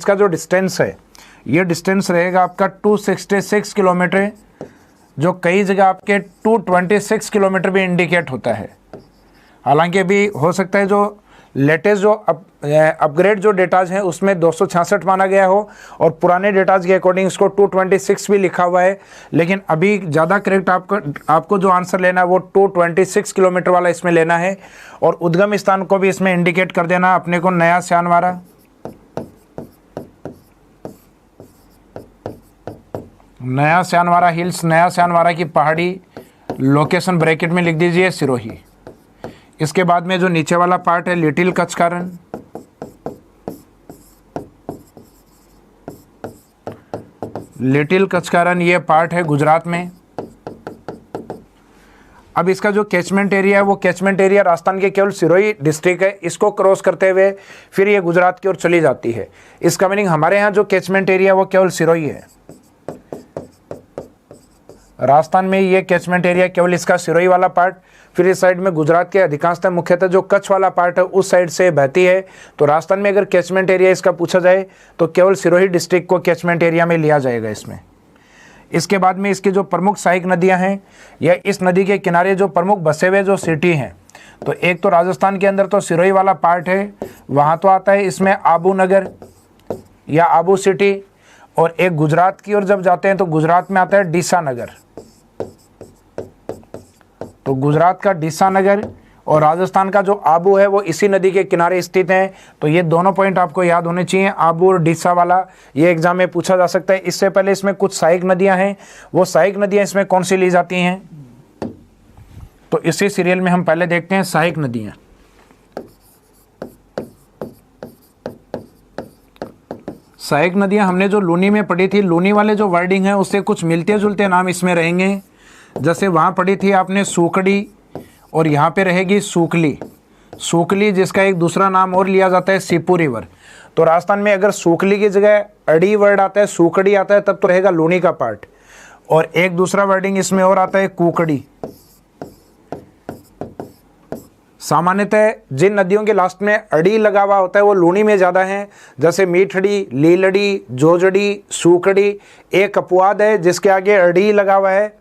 इसका जो डिस्टेंस है ये डिस्टेंस रहेगा आपका 266 किलोमीटर, जो कई जगह आपके 226 किलोमीटर भी इंडिकेट होता है। हालांकि अभी हो सकता है जो लेटेस्ट जो अपग्रेड जो डेटाज हैं उसमें 266 माना गया हो और पुराने डेटाज के अकॉर्डिंग इसको 226 भी लिखा हुआ है, लेकिन अभी ज़्यादा करेक्ट आपको जो आंसर लेना है वो 226 किलोमीटर वाला इसमें लेना है। और उद्गम स्थान को भी इसमें इंडिकेट कर देना अपने को, नया स्यानवारा, नया स्यानवारा हिल्स, नया स्यानवारा की पहाड़ी, लोकेशन ब्रैकेट में लिख दीजिए सिरोही। इसके बाद में जो नीचे वाला पार्ट है लिटिल कचकारण, लिटिल कचकारण ये पार्ट है गुजरात में। अब इसका जो कैचमेंट एरिया है वो कैचमेंट एरिया राजस्थान के केवल सिरोही डिस्ट्रिक्ट है, इसको क्रॉस करते हुए फिर ये गुजरात की ओर चली जाती है। इसका मीनिंग हमारे यहाँ जो कैचमेंट एरिया वो केवल सिरोही है, राजस्थान में ये कैचमेंट एरिया केवल इसका सिरोही वाला पार्ट। फिर इस साइड में गुजरात के अधिकांशतः मुख्यतः जो कच्छ वाला पार्ट है उस साइड से बहती है। तो राजस्थान में अगर कैचमेंट एरिया इसका पूछा जाए तो केवल सिरोही डिस्ट्रिक्ट को कैचमेंट एरिया में लिया जाएगा इसमें। इसके बाद में इसकी जो प्रमुख सहायक नदियां हैं या इस नदी के किनारे जो प्रमुख बसे हुए जो सिटी हैं, तो एक तो राजस्थान के अंदर तो सिरोही वाला पार्ट है, वहाँ तो आता है इसमें आबू नगर या आबू सिटी, और एक गुजरात की ओर जब जाते हैं तो गुजरात में आता है डीसा नगर। तो गुजरात का डीसा नगर और राजस्थान का जो आबू है वो इसी नदी के किनारे स्थित है। तो ये दोनों पॉइंट आपको याद होने चाहिए, आबू और डीसा वाला, ये एग्जाम में पूछा जा सकता है। इससे पहले इसमें कुछ सहायक नदियां हैं, वो सहायक नदियां इसमें कौन सी ली जाती हैं, तो इसी सीरियल में हम पहले देखते हैं सहायक नदियां। सहायक नदियां हमने जो लूनी में पढ़ी थी, लूनी वाले जो वर्डिंग है उससे कुछ मिलते जुलते नाम इसमें रहेंगे। जैसे वहाँ पढ़ी थी आपने सूकड़ी और यहाँ पे रहेगी सूकली, सूकली जिसका एक दूसरा नाम और लिया जाता है सीपू रिवर। तो राजस्थान में अगर सूकली की जगह अड़ी वर्ड आता है, सूकड़ी आता है, तब तो रहेगा लूनी का पार्ट। और एक दूसरा वर्डिंग इसमें और आता है कुकड़ी। सामान्यतः जिन नदियों के लास्ट में अड़ी लगा हुआ होता है वो लूनी में ज़्यादा है, जैसे मीठड़ी, लीलड़ी, जोजड़ी, सूकड़ी। एक अपवाद है जिसके आगे अड़ी लगा हुआ है,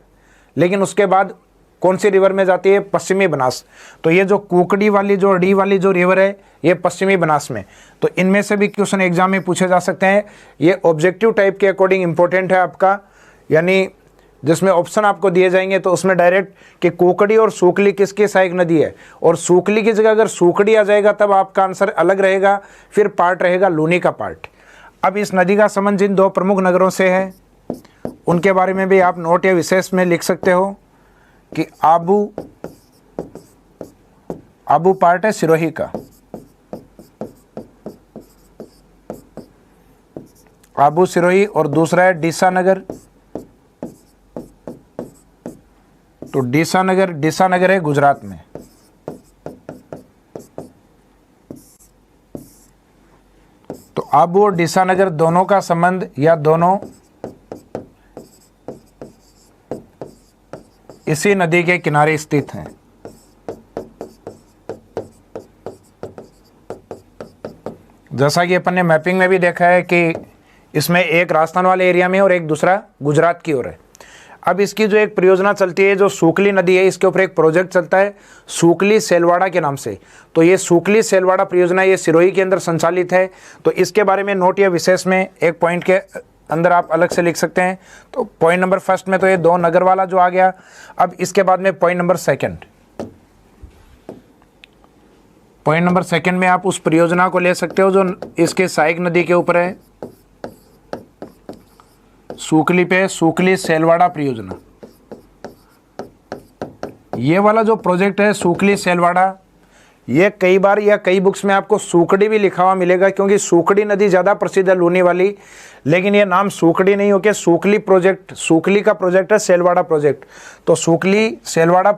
लेकिन उसके बाद कौन सी रिवर में जाती है, पश्चिमी बनास। तो ये जो कुकड़ी वाली जो अड़ी वाली जो रिवर है ये पश्चिमी बनास में। तो इनमें से भी क्वेश्चन एग्जाम में पूछे जा सकते हैं। ये ऑब्जेक्टिव टाइप के अकॉर्डिंग इंपॉर्टेंट है आपका, यानी जिसमें ऑप्शन आपको दिए जाएंगे तो उसमें डायरेक्ट कि कुकड़ी और सूकली किसकी सहायक नदी है, और सूकली की जगह अगर सूकड़ी आ जाएगा तब आपका आंसर अलग रहेगा, फिर पार्ट रहेगा लूनी का पार्ट। अब इस नदी का संबंध जिन दो प्रमुख नगरों से है उनके बारे में भी आप नोट या विशेष में लिख सकते हो कि आबू पार्ट है सिरोही का, आबू सिरोही, और दूसरा है डीसा नगर। तो डीसा नगर है गुजरात में। तो आबू और डीसा नगर दोनों का संबंध या दोनों इसी नदी के किनारे स्थित हैं। जैसा कि अपन ने मैपिंग में भी देखा है कि इसमें एक राजस्थान वाले एरिया में और एक दूसरा गुजरात की ओर है। अब इसकी जो एक परियोजना चलती है, जो सूकली नदी है, इसके ऊपर एक प्रोजेक्ट चलता है सूकली सेलवाड़ा के नाम से। तो ये सूकली सेलवाड़ा परियोजना ये सिरोही के अंदर संचालित है। तो इसके बारे में नोट या विशेष में एक पॉइंट के अंदर आप अलग से लिख सकते हैं। तो पॉइंट नंबर फर्स्ट में तो ये दो नगर वाला जो आ गया। अब इसके बाद में पॉइंट नंबर सेकंड में आप उस परियोजना को ले सकते हो जो इसके सहायक नदी के ऊपर है, सूकली पे सूकली सेलवाड़ा परियोजना। ये वाला जो प्रोजेक्ट है सूकली सेलवाड़ा, ये कई बार या कई बुक्स में आपको सूकड़ी भी लिखा हुआ मिलेगा, क्योंकि सूकड़ी नदी ज़्यादा प्रसिद्ध है लूनी वाली, लेकिन ये नाम सूकड़ी नहीं होके सूकली प्रोजेक्ट, सूकली का प्रोजेक्ट है सेलवाड़ा प्रोजेक्ट। तो सूकली सेलवाड़ा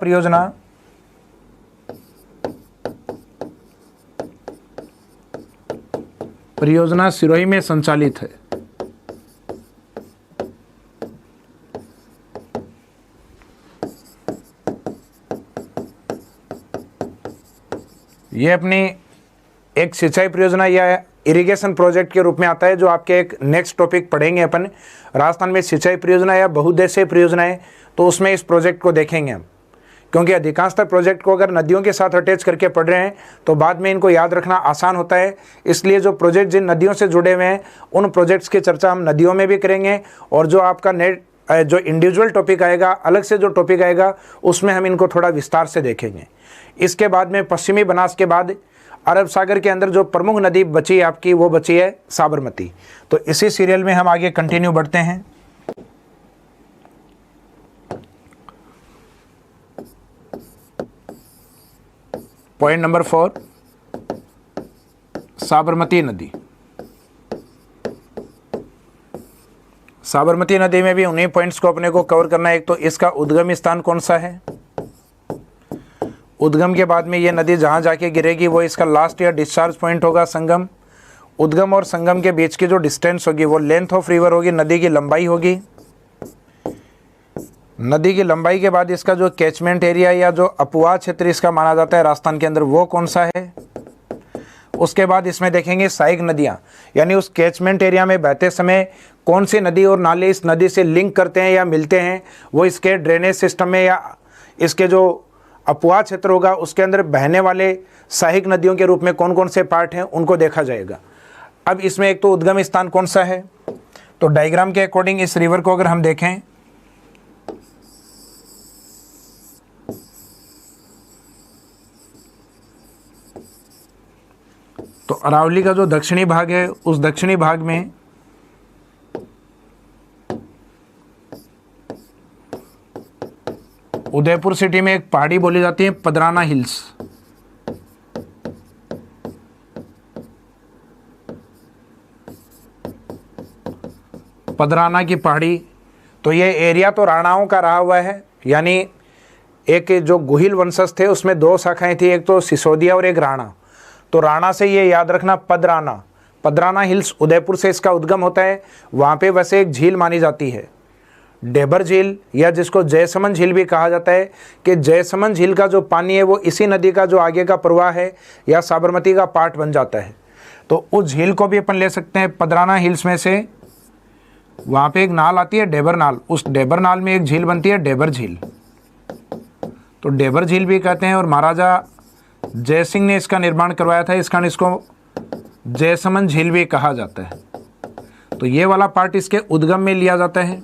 परियोजना सिरोही में संचालित है। ये अपनी एक सिंचाई परियोजना या इरिगेशन प्रोजेक्ट के रूप में आता है, जो आपके एक नेक्स्ट टॉपिक पढ़ेंगे अपन, राजस्थान में सिंचाई परियोजना या बहुउद्देशीय परियोजनाएं, तो उसमें इस प्रोजेक्ट को देखेंगे हम। क्योंकि अधिकांशतः प्रोजेक्ट को अगर नदियों के साथ अटैच करके पढ़ रहे हैं तो बाद में इनको याद रखना आसान होता है। इसलिए जो प्रोजेक्ट जिन नदियों से जुड़े हुए हैं उन प्रोजेक्ट्स की चर्चा हम नदियों में भी करेंगे, और जो आपका जो इंडिविजुअल टॉपिक आएगा, अलग से जो टॉपिक आएगा, उसमें हम इनको थोड़ा विस्तार से देखेंगे। इसके बाद में पश्चिमी बनास के बाद अरब सागर के अंदर जो प्रमुख नदी बची है आपकी, वो बची है साबरमती। तो इसी सीरियल में हम आगे कंटिन्यू बढ़ते हैं। पॉइंट नंबर 4, साबरमती नदी। साबरमती नदी में भी उन्हीं पॉइंट्स को अपने को कवर करना है। एक तो इसका उद्गम स्थान कौन सा है, उद्गम के बाद में ये नदी जहाँ जाके गिरेगी वो इसका लास्ट या डिस्चार्ज पॉइंट होगा संगम। उद्गम और संगम के बीच की जो डिस्टेंस होगी वो लेंथ ऑफ रिवर होगी, नदी की लंबाई होगी। नदी की लंबाई के बाद इसका जो कैचमेंट एरिया या जो अपवाह क्षेत्र इसका माना जाता है राजस्थान के अंदर, वो कौन सा है। उसके बाद इसमें देखेंगे सहायक नदियाँ, यानी उस कैचमेंट एरिया में बहते समय कौन सी नदी और नाले इस नदी से लिंक करते हैं या मिलते हैं, वो इसके ड्रेनेज सिस्टम में या इसके जो अपवाह क्षेत्र होगा उसके अंदर बहने वाले सहायक नदियों के रूप में कौन कौन से पार्ट हैं उनको देखा जाएगा। अब इसमें एक तो उद्गम स्थान कौन सा है, तो डायग्राम के अकॉर्डिंग इस रिवर को अगर हम देखें तो अरावली का जो दक्षिणी भाग है, उस दक्षिणी भाग में उदयपुर सिटी में एक पहाड़ी बोली जाती है पदराना हिल्स। पदराना की पहाड़ी, तो ये एरिया तो राणाओं का रहा हुआ है, यानी एक जो गुहिल वंशज थे उसमें 2 शाखाएं थी, एक तो सिसोदिया और एक राणा। तो राणा से ये याद रखना पदराना, पदराना हिल्स उदयपुर से इसका उद्गम होता है। वहाँ पे वैसे एक झील मानी जाती है डेबर झील, या जिसको जयसमंद झील भी कहा जाता है, कि जयसमंद झील का जो पानी है वो इसी नदी का जो आगे का प्रवाह है या साबरमती का पार्ट बन जाता है। तो उस झील को भी अपन ले सकते हैं पदराना हिल्स में से। वहाँ पे एक नाल आती है डेबर नाल, उस डेबर नाल में एक झील बनती है डेबर झील, तो डेबर झील भी कहते हैं। और महाराजा जय सिंह ने इसका निर्माण करवाया था, इस कारण इसको जयसमंद झील भी कहा जाता है। तो ये वाला पार्ट इसके उद्गम में लिया जाता है।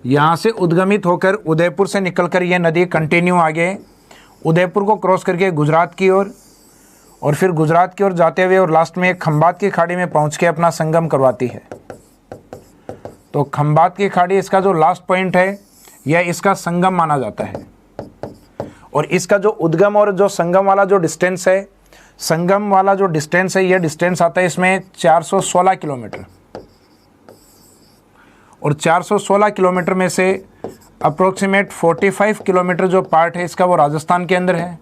यहाँ से उद्गमित होकर उदयपुर से निकलकर ये नदी कंटिन्यू आगे उदयपुर को क्रॉस करके गुजरात की ओर, और फिर गुजरात की ओर जाते हुए और लास्ट में खंबात की खाड़ी में पहुँच के अपना संगम करवाती है। तो खंबात की खाड़ी इसका जो लास्ट पॉइंट है, यह इसका संगम माना जाता है। और इसका जो उद्गम और जो संगम वाला जो डिस्टेंस है, संगम वाला जो डिस्टेंस है, यह डिस्टेंस आता है इसमें 416 किलोमीटर। और 416 किलोमीटर में से अप्रोक्सीमेट 45 किलोमीटर जो पार्ट है इसका वो राजस्थान के अंदर है।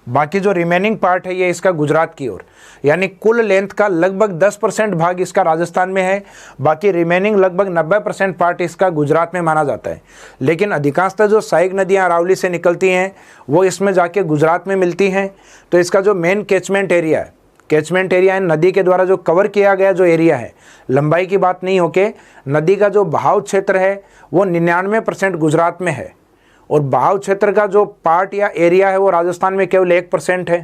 बाकी जो रिमेनिंग पार्ट है ये इसका गुजरात की ओर, यानी कुल लेंथ का लगभग 10% भाग इसका राजस्थान में है, बाकी रिमेनिंग लगभग 90% पार्ट इसका गुजरात में माना जाता है। लेकिन अधिकांशतः जो सहायक नदियाँ अरावली से निकलती हैं वो इसमें जाके गुजरात में मिलती हैं। तो इसका जो मेन कैचमेंट एरिया है, कैचमेंट एरिया है नदी के द्वारा जो कवर किया गया जो एरिया है, लंबाई की बात नहीं होके नदी का जो बहाव क्षेत्र है वो 99% गुजरात में है, और बहाव क्षेत्र का जो पार्ट या एरिया है वो राजस्थान में केवल 1% है।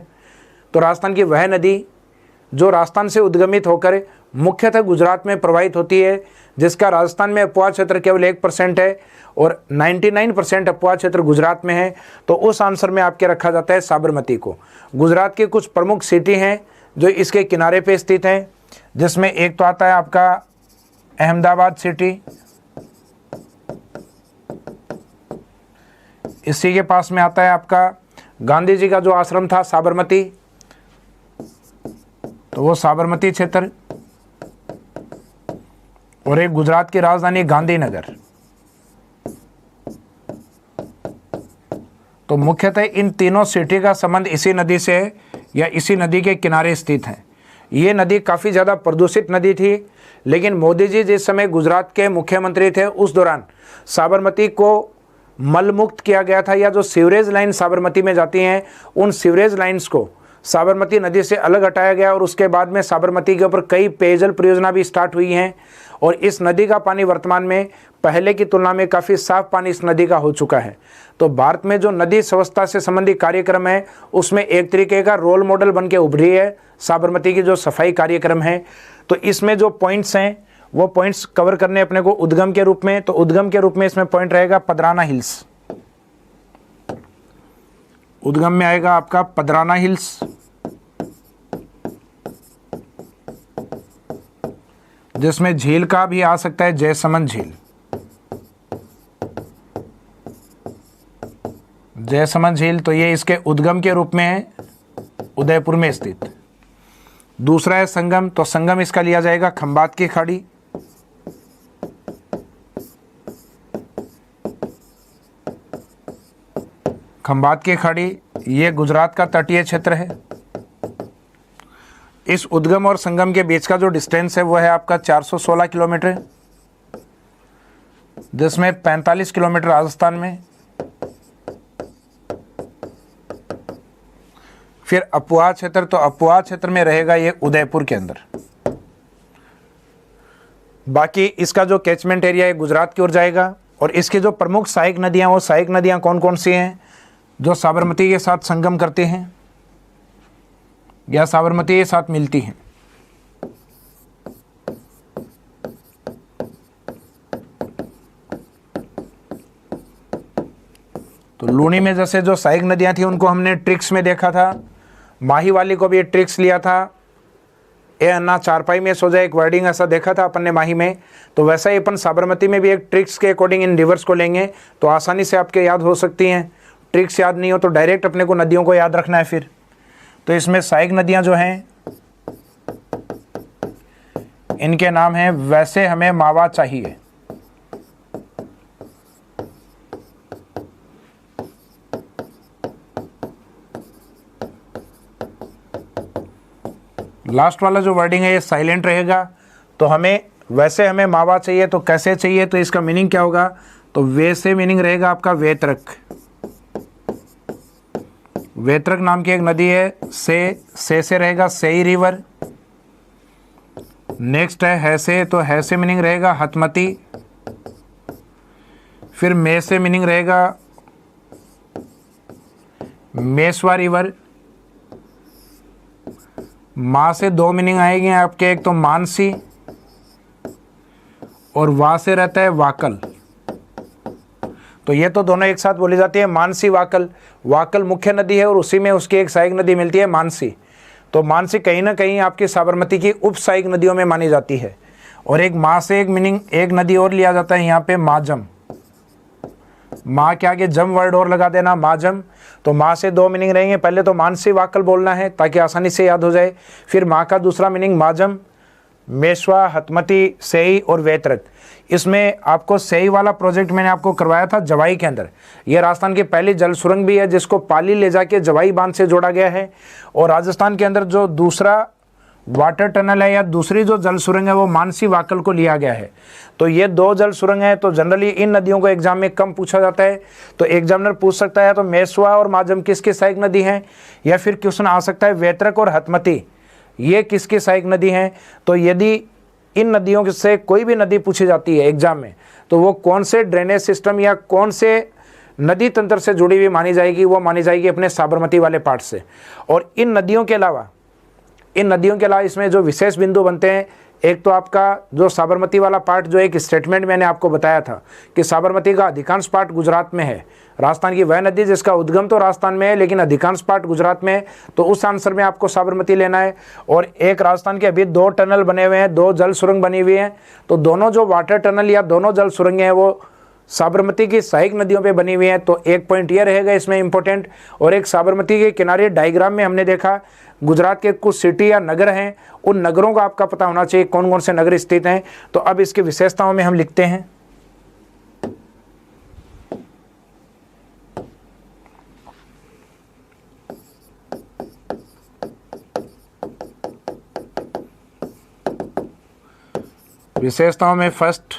तो राजस्थान की वह नदी जो राजस्थान से उद्गमित होकर मुख्यतः गुजरात में प्रवाहित होती है, जिसका राजस्थान में अपवाह क्षेत्र केवल 1% है और 99% अपवाह क्षेत्र गुजरात में है। तो उस आंसर में आपके रखा जाता है साबरमती को। गुजरात की कुछ प्रमुख सिटी हैं जो इसके किनारे पे स्थित हैं, जिसमें एक तो आता है आपका अहमदाबाद सिटी, इसी के पास में आता है आपका गांधी जी का जो आश्रम था साबरमती, तो वो साबरमती क्षेत्र, और एक गुजरात की राजधानी गांधीनगर। तो मुख्यतः इन तीनों सिटी का संबंध इसी नदी से है या इसी नदी के किनारे स्थित है। ये नदी काफ़ी ज़्यादा प्रदूषित नदी थी, लेकिन मोदी जी जिस समय गुजरात के मुख्यमंत्री थे उस दौरान साबरमती को मल मुक्त किया गया था, या जो सीवरेज लाइन साबरमती में जाती हैं उन सीवरेज लाइंस को साबरमती नदी से अलग हटाया गया और उसके बाद में साबरमती के ऊपर कई पेयजल परियोजना भी स्टार्ट हुई हैं और इस नदी का पानी वर्तमान में पहले की तुलना में काफ़ी साफ पानी इस नदी का हो चुका है। तो भारत में जो नदी स्वच्छता से संबंधित कार्यक्रम है उसमें एक तरीके का रोल मॉडल बन के उभरी है साबरमती की जो सफाई कार्यक्रम है। तो इसमें जो पॉइंट्स हैं वो पॉइंट्स कवर करने अपने को उद्गम के रूप में, तो उद्गम के रूप में इसमें पॉइंट रहेगा पदराना हिल्स। उद्गम में आएगा आपका पदराना हिल्स, जिसमें झील का भी आ सकता है जयसमंद झील। जयसमंद झील तो ये इसके उद्गम के रूप में है, उदयपुर में स्थित। दूसरा है संगम, तो संगम इसका लिया जाएगा खंबात की खाड़ी। खंबात की खाड़ी ये गुजरात का तटीय क्षेत्र है। इस उद्गम और संगम के बीच का जो डिस्टेंस है वो है आपका 416 किलोमीटर, जिसमें 45 किलोमीटर राजस्थान में। फिर अपुआ क्षेत्र, तो अपुआ क्षेत्र में रहेगा ये उदयपुर के अंदर। बाकी इसका जो कैचमेंट एरिया है गुजरात की ओर जाएगा। और इसकी जो प्रमुख सहायक नदियां, वो सहायक नदियां कौन कौन सी हैं जो साबरमती के साथ संगम करते हैं या साबरमती के साथ मिलती हैं? तो लूनी में जैसे जो सहायक नदियां थी उनको हमने ट्रिक्स में देखा था, माही वाली को भी एक ट्रिक्स लिया था, ए अन्ना चारपाई में सो जाए, एक वर्डिंग ऐसा देखा था अपन ने माही में। तो वैसा ही अपन साबरमती में भी एक ट्रिक्स के अकॉर्डिंग इन रिवर्स को लेंगे तो आसानी से आपके याद हो सकती हैं। ट्रिक्स याद नहीं हो तो डायरेक्ट अपने को नदियों को याद रखना है। फिर तो इसमें सहायक नदियां जो हैं इनके नाम हैं वैसे हमें मावा चाहिए। लास्ट वाला जो वर्डिंग है ये साइलेंट रहेगा। तो हमें वैसे हमें मावा चाहिए, तो कैसे चाहिए, तो इसका मीनिंग क्या होगा? तो वैसे मीनिंग रहेगा आपका वेत्रक। वेत्रक नाम की एक नदी है, से रहेगा सेई रिवर। नेक्स्ट है हैसे, तो हैसे मीनिंग रहेगा हतमती। फिर मे से मीनिंग रहेगा मेसवा रिवर। माँ से दो मीनिंग आएंगे आपके, एक तो मानसी और वा से रहता है वाकल। तो ये तो दोनों एक साथ बोली जाती है, मानसी वाकल। वाकल मुख्य नदी है और उसी में उसकी एक सहायक नदी मिलती है मानसी। तो मानसी कहीं ना कहीं आपकी साबरमती की उप सहायक नदियों में मानी जाती है। और एक माँ से एक मीनिंग एक नदी और लिया जाता है यहाँ पे माजम। माँ के आगे जम वर्ड और लगा देना माजम। तो माँ से दो मीनिंग रहेंगे, पहले तो मानसी वाकल बोलना है ताकि आसानी से याद हो जाए। फिर माँ का दूसरा मीनिंग माजम, मेशवा, हतमती, सेई और वेत्रक। इसमें आपको सेई वाला प्रोजेक्ट मैंने आपको करवाया था जवाई के अंदर। यह राजस्थान की पहली जल सुरंग भी है जिसको पाली ले जाके जवाई बांध से जोड़ा गया है। और राजस्थान के अंदर जो दूसरा वाटर टनल है या दूसरी जो जल सुरंग है वो मानसी वाकल को लिया गया है। तो ये दो जल सुरंग है। तो जनरली इन नदियों को एग्जाम में कम पूछा जाता है। तो एग्जामिनर पूछ सकता है तो मेसवा और माजम किसकी सहायक नदी हैं, या फिर क्वेश्चन आ सकता है वेत्रक और हतमती ये किसकी सहायक नदी हैं। तो यदि इन नदियों से कोई भी नदी पूछी जाती है एग्जाम में तो वो कौन से ड्रेनेज सिस्टम या कौन से नदी तंत्र से जुड़ी हुई मानी जाएगी, वो मानी जाएगी अपने साबरमती वाले पार्ट से। और इन नदियों के अलावा इसमें जो विशेष बिंदु बनते हैं, एक तो आपका जो साबरमती वाला पार्ट जो एक स्टेटमेंट मैंने आपको बताया था कि साबरमती का अधिकांश पार्ट गुजरात में है। राजस्थान की वह नदी जिसका उद्गम तो राजस्थान में है लेकिन अधिकांश पार्ट गुजरात में है। तो उस आंसर में आपको साबरमती लेना है। और एक राजस्थान के अभी दो टनल बने हुए हैं, दो जल सुरंग बनी हुई हैं। तो दोनों जो वाटर टनल या दोनों जल सुरंगें हैं वो साबरमती की सहायक नदियों पे बनी हुई हैं। तो एक पॉइंट ये रहेगा इसमें इंपॉर्टेंट। और एक साबरमती के किनारे डायग्राम में हमने देखा गुजरात के कुछ सिटी या नगर हैं, उन नगरों का आपका पता होना चाहिए कौन कौन से नगर स्थित हैं। तो अब इसकी विशेषताओं में हम लिखते हैं। विशेषताओं में फर्स्ट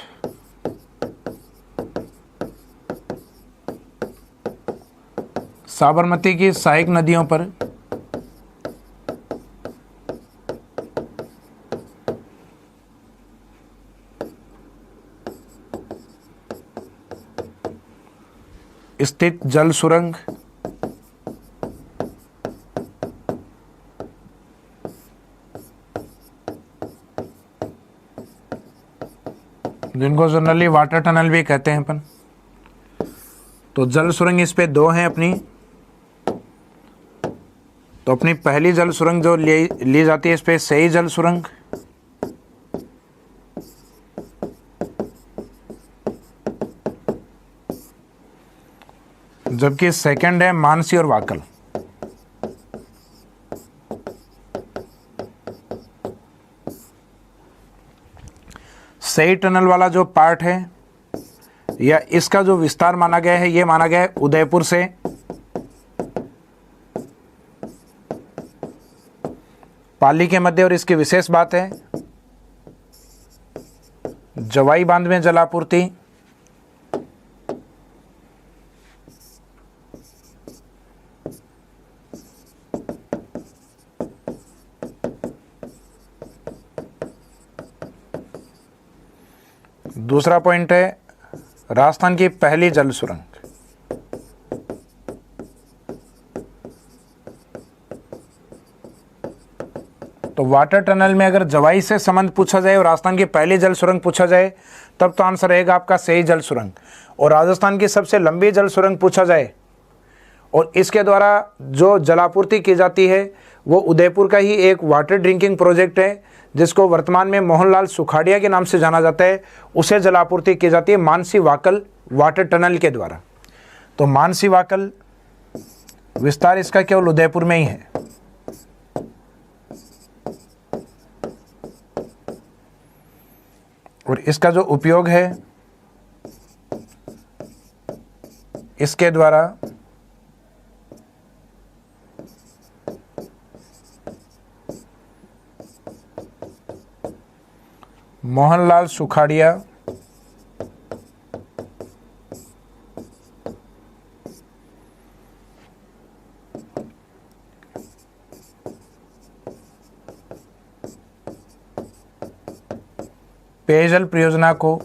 साबरमती की सहायक नदियों पर स्थित जल सुरंग, जिनको जनरली वाटर टनल भी कहते हैं अपन। तो जल सुरंग इस पे दो हैं अपनी। तो अपनी पहली जल सुरंग जो ली जाती है इस पे सही जल सुरंग, जबकि सेकंड है मानसी और वाकल। सही टनल वाला जो पार्ट है या इसका जो विस्तार माना गया है, ये माना गया है उदयपुर से पाली के मध्य। और इसकी विशेष बात है जवाई बांध में जलापूर्ति, दूसरा पॉइंट है राजस्थान की पहली जल सुरंग। तो वाटर टनल में अगर जवाई से संबंध पूछा जाए और राजस्थान की पहली जल सुरंग पूछा जाए तब तो आंसर रहेगा आपका सही जल सुरंग। और राजस्थान की सबसे लंबी जल सुरंग पूछा जाए और इसके द्वारा जो जलापूर्ति की जाती है वो उदयपुर का ही एक वाटर ड्रिंकिंग प्रोजेक्ट है, जिसको वर्तमान में मोहनलाल सुखाड़िया के नाम से जाना जाता है, उसे जलापूर्ति की जाती है मानसी वाकल वाटर टनल के द्वारा। तो मानसी वाकल विस्तार इसका केवल उदयपुर में ही है। और इसका जो उपयोग है इसके द्वारा मोहनलाल सुखाड़िया पेयजल परियोजना को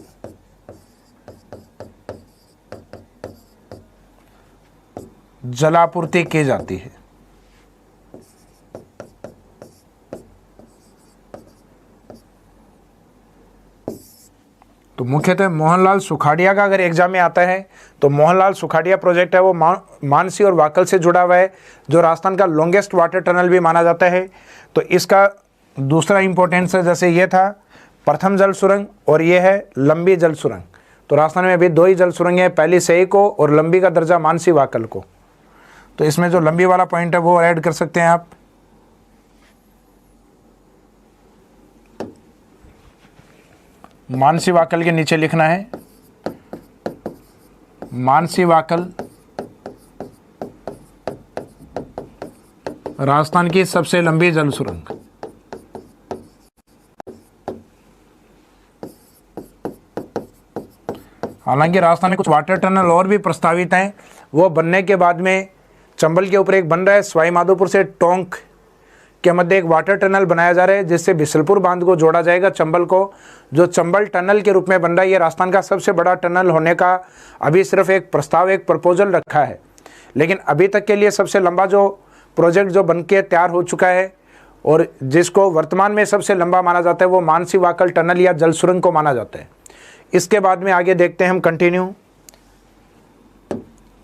जलापूर्ति की जाती है। तो मुख्यतः मोहनलाल सुखाड़िया का अगर एग्जाम में आता है तो मोहनलाल सुखाड़िया प्रोजेक्ट है वो मानसी और वाकल से जुड़ा हुआ है, जो राजस्थान का लॉन्गेस्ट वाटर टनल भी माना जाता है। तो इसका दूसरा इंपॉर्टेंस है, जैसे ये था प्रथम जल सुरंग और ये है लंबी जल सुरंग। तो राजस्थान में अभी दो ही जल सुरंग है, पहली सही को और लंबी का दर्जा मानसी वाकल को। तो इसमें जो लंबी वाला पॉइंट है वो ऐड कर सकते हैं आप। मानसी वाकल के नीचे लिखना है मानसी वाकल राजस्थान की सबसे लंबी जल सुरंग। हालांकि राजस्थान में कुछ वाटर टनल और भी प्रस्तावित हैं, वो बनने के बाद में चंबल के ऊपर एक बन रहा है, सवाई माधोपुर से टोंक के मध्य एक वाटर टनल बनाया जा रहा है, जिससे बिसलपुर बांध को जोड़ा जाएगा चंबल को, जो चंबल टनल के रूप में बन रहा है। ये राजस्थान का सबसे बड़ा टनल होने का अभी सिर्फ एक प्रस्ताव, एक प्रपोजल रखा है, लेकिन अभी तक के लिए सबसे लंबा जो प्रोजेक्ट जो बन के तैयार हो चुका है और जिसको वर्तमान में सबसे लंबा माना जाता है वो मानसी वाकल टनल या जल सुरंग को माना जाता है। इसके बाद में आगे देखते हैं हम कंटिन्यू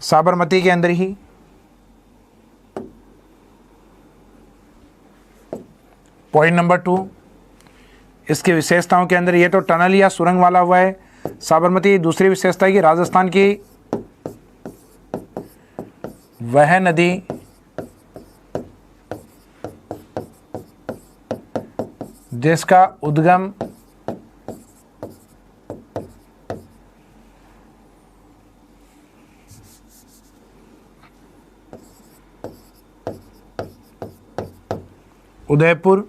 साबरमती के अंदर ही पॉइंट नंबर 2, इसकी विशेषताओं के अंदर ये तो टनल या सुरंग वाला हुआ है। साबरमती दूसरी विशेषता है कि राजस्थान की वह नदी जिसका उद्गम उदयपुर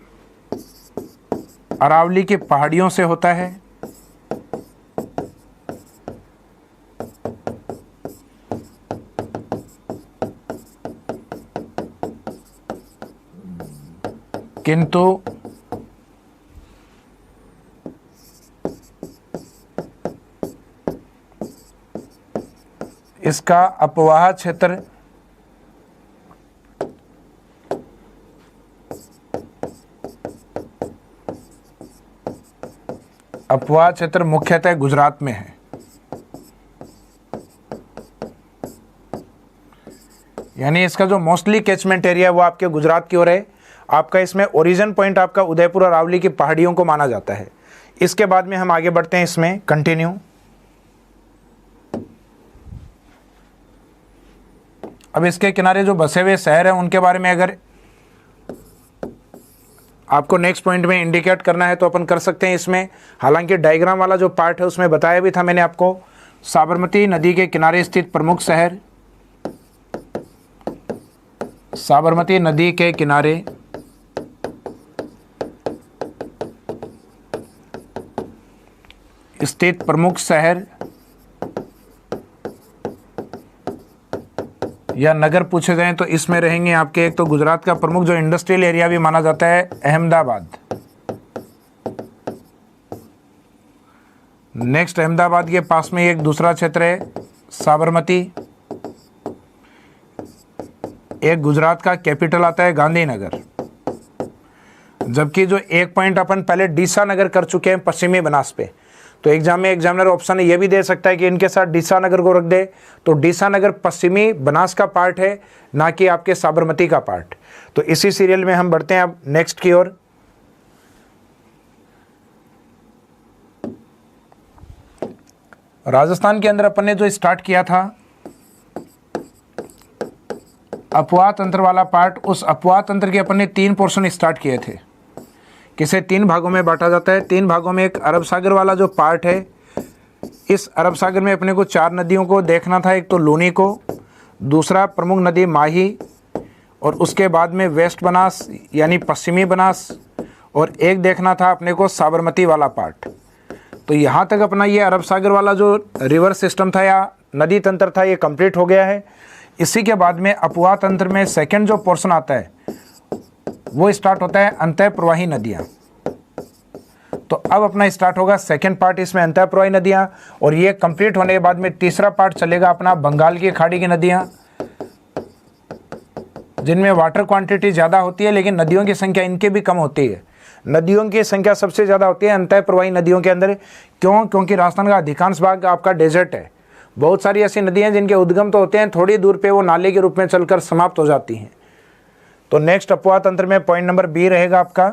अरावली की पहाड़ियों से होता है, किंतु इसका अपवाह क्षेत्र मुख्यतः गुजरात में है। यानी इसका जो मोस्टली कैचमेंट एरिया है वो आपके गुजरात की ओर है। आपका इसमें ओरिजिन पॉइंट आपका उदयपुर और अरावली की पहाड़ियों को माना जाता है। इसके बाद में हम आगे बढ़ते हैं इसमें कंटिन्यू। अब इसके किनारे जो बसे हुए शहर हैं उनके बारे में अगर आपको नेक्स्ट पॉइंट में इंडिकेट करना है तो अपन कर सकते हैं इसमें। हालांकि डायग्राम वाला जो पार्ट है उसमें बताया भी था मैंने आपको। साबरमती नदी के किनारे स्थित प्रमुख शहर, साबरमती नदी के किनारे स्थित प्रमुख शहर या नगर पूछे जाएं तो इसमें रहेंगे आपके, एक तो गुजरात का प्रमुख जो इंडस्ट्रियल एरिया भी माना जाता है अहमदाबाद। नेक्स्ट अहमदाबाद के पास में एक दूसरा क्षेत्र है साबरमती। एक गुजरात का कैपिटल आता है गांधीनगर। जबकि जो एक पॉइंट अपन पहले डीसा नगर कर चुके हैं पश्चिमी बनास पे, तो एग्जाम में एग्जामिनर ऑप्शन ये भी दे सकता है कि इनके साथ डीसा नगर को रख दे। तो डीसा नगर पश्चिमी बनास का पार्ट है, ना कि आपके साबरमती का पार्ट। तो इसी सीरियल में हम बढ़ते हैं अब नेक्स्ट की ओर। राजस्थान के अंदर अपन ने जो स्टार्ट किया था अपवाह तंत्र वाला पार्ट, उस अपवाह तंत्र के अपन ने 3 पोर्शन स्टार्ट किए थे। किसे 3 भागों में बांटा जाता है? 3 भागों में। एक अरब सागर वाला जो पार्ट है, इस अरब सागर में अपने को 4 नदियों को देखना था। एक तो लूनी को, दूसरा प्रमुख नदी माही, और उसके बाद में वेस्ट बनास यानी पश्चिमी बनास, और एक देखना था अपने को साबरमती वाला पार्ट। तो यहाँ तक अपना ये अरब सागर वाला जो रिवर सिस्टम था या नदी तंत्र था ये कंप्लीट हो गया है। इसी के बाद में अपवाह तंत्र में सेकंड जो पोर्शन आता है वो स्टार्ट होता है अंतः प्रवाही नदियाँ। तो अब अपना स्टार्ट होगा सेकंड पार्ट इसमें अंतः प्रवाही नदियाँ, और ये कंप्लीट होने के बाद में तीसरा पार्ट चलेगा अपना बंगाल की खाड़ी की नदियाँ, जिनमें वाटर क्वांटिटी ज़्यादा होती है लेकिन नदियों की संख्या इनके भी कम होती है। नदियों की संख्या सबसे ज़्यादा होती है अंतः प्रवाही नदियों के अंदर। क्यों? क्योंकि राजस्थान का अधिकांश भाग आपका डेजर्ट है। बहुत सारी ऐसी नदियाँ हैं जिनके उद्गम तो होते हैं, थोड़ी दूर पे वो नाले के रूप में चलकर समाप्त हो जाती हैं। तो नेक्स्ट अपवाह तंत्र में पॉइंट नंबर बी रहेगा आपका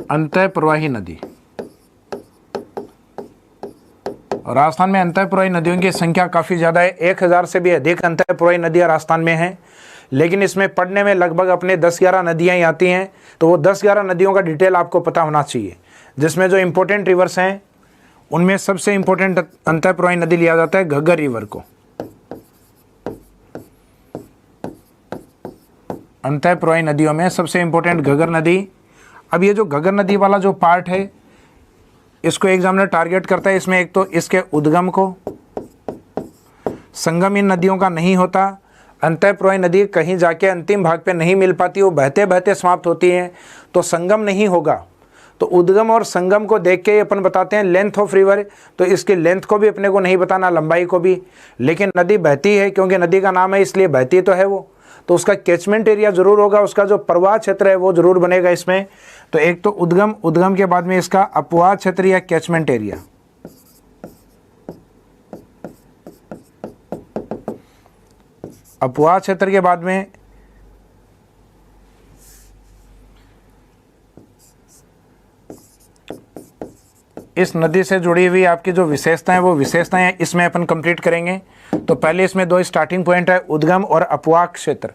अंतः प्रवाही नदी। राजस्थान में अंतः प्रवाही नदियों की संख्या काफ़ी ज़्यादा है। 1000 से भी अधिक अंतः प्रवाही नदियाँ राजस्थान में हैं, लेकिन इसमें पढ़ने में लगभग अपने 10-11 नदियाँ ही आती हैं। तो वो 10-11 नदियों का डिटेल आपको पता होना चाहिए, जिसमें जो इम्पोर्टेंट रिवर्स हैं उनमें सबसे इम्पोर्टेंट अंतः प्रवाही नदी लिया जाता है घग्गर रिवर को। अंतः प्रवाही नदियों में सबसे इम्पोर्टेंट घग्गर नदी। अब ये जो घग्गर नदी वाला जो पार्ट है इसको एग्जामिनर टारगेट करता है। इसमें एक तो इसके उद्गम को, संगम इन नदियों का नहीं होता। अंतः प्रवाही नदी कहीं जाके अंतिम भाग पे नहीं मिल पाती, वो बहते बहते समाप्त होती हैं, तो संगम नहीं होगा। तो उद्गम और संगम को देख के अपन बताते हैं लेंथ ऑफ रिवर। तो इसकी लेंथ को भी अपने को नहीं बताना, लंबाई को भी, लेकिन नदी बहती है क्योंकि नदी का नाम है इसलिए बहती तो है वो। तो उसका कैचमेंट एरिया जरूर होगा, उसका जो प्रवाह क्षेत्र है वो जरूर बनेगा इसमें। तो एक तो उद्गम, उद्गम के बाद में इसका अपवाह क्षेत्र या कैचमेंट एरिया। अपवाह क्षेत्र के बाद में इस नदी से जुड़ी हुई आपकी जो विशेषताएं वो विशेषताएं इसमें अपन कंप्लीट करेंगे। तो पहले इसमें 2 स्टार्टिंग पॉइंट है, उद्गम और अपवाह क्षेत्र।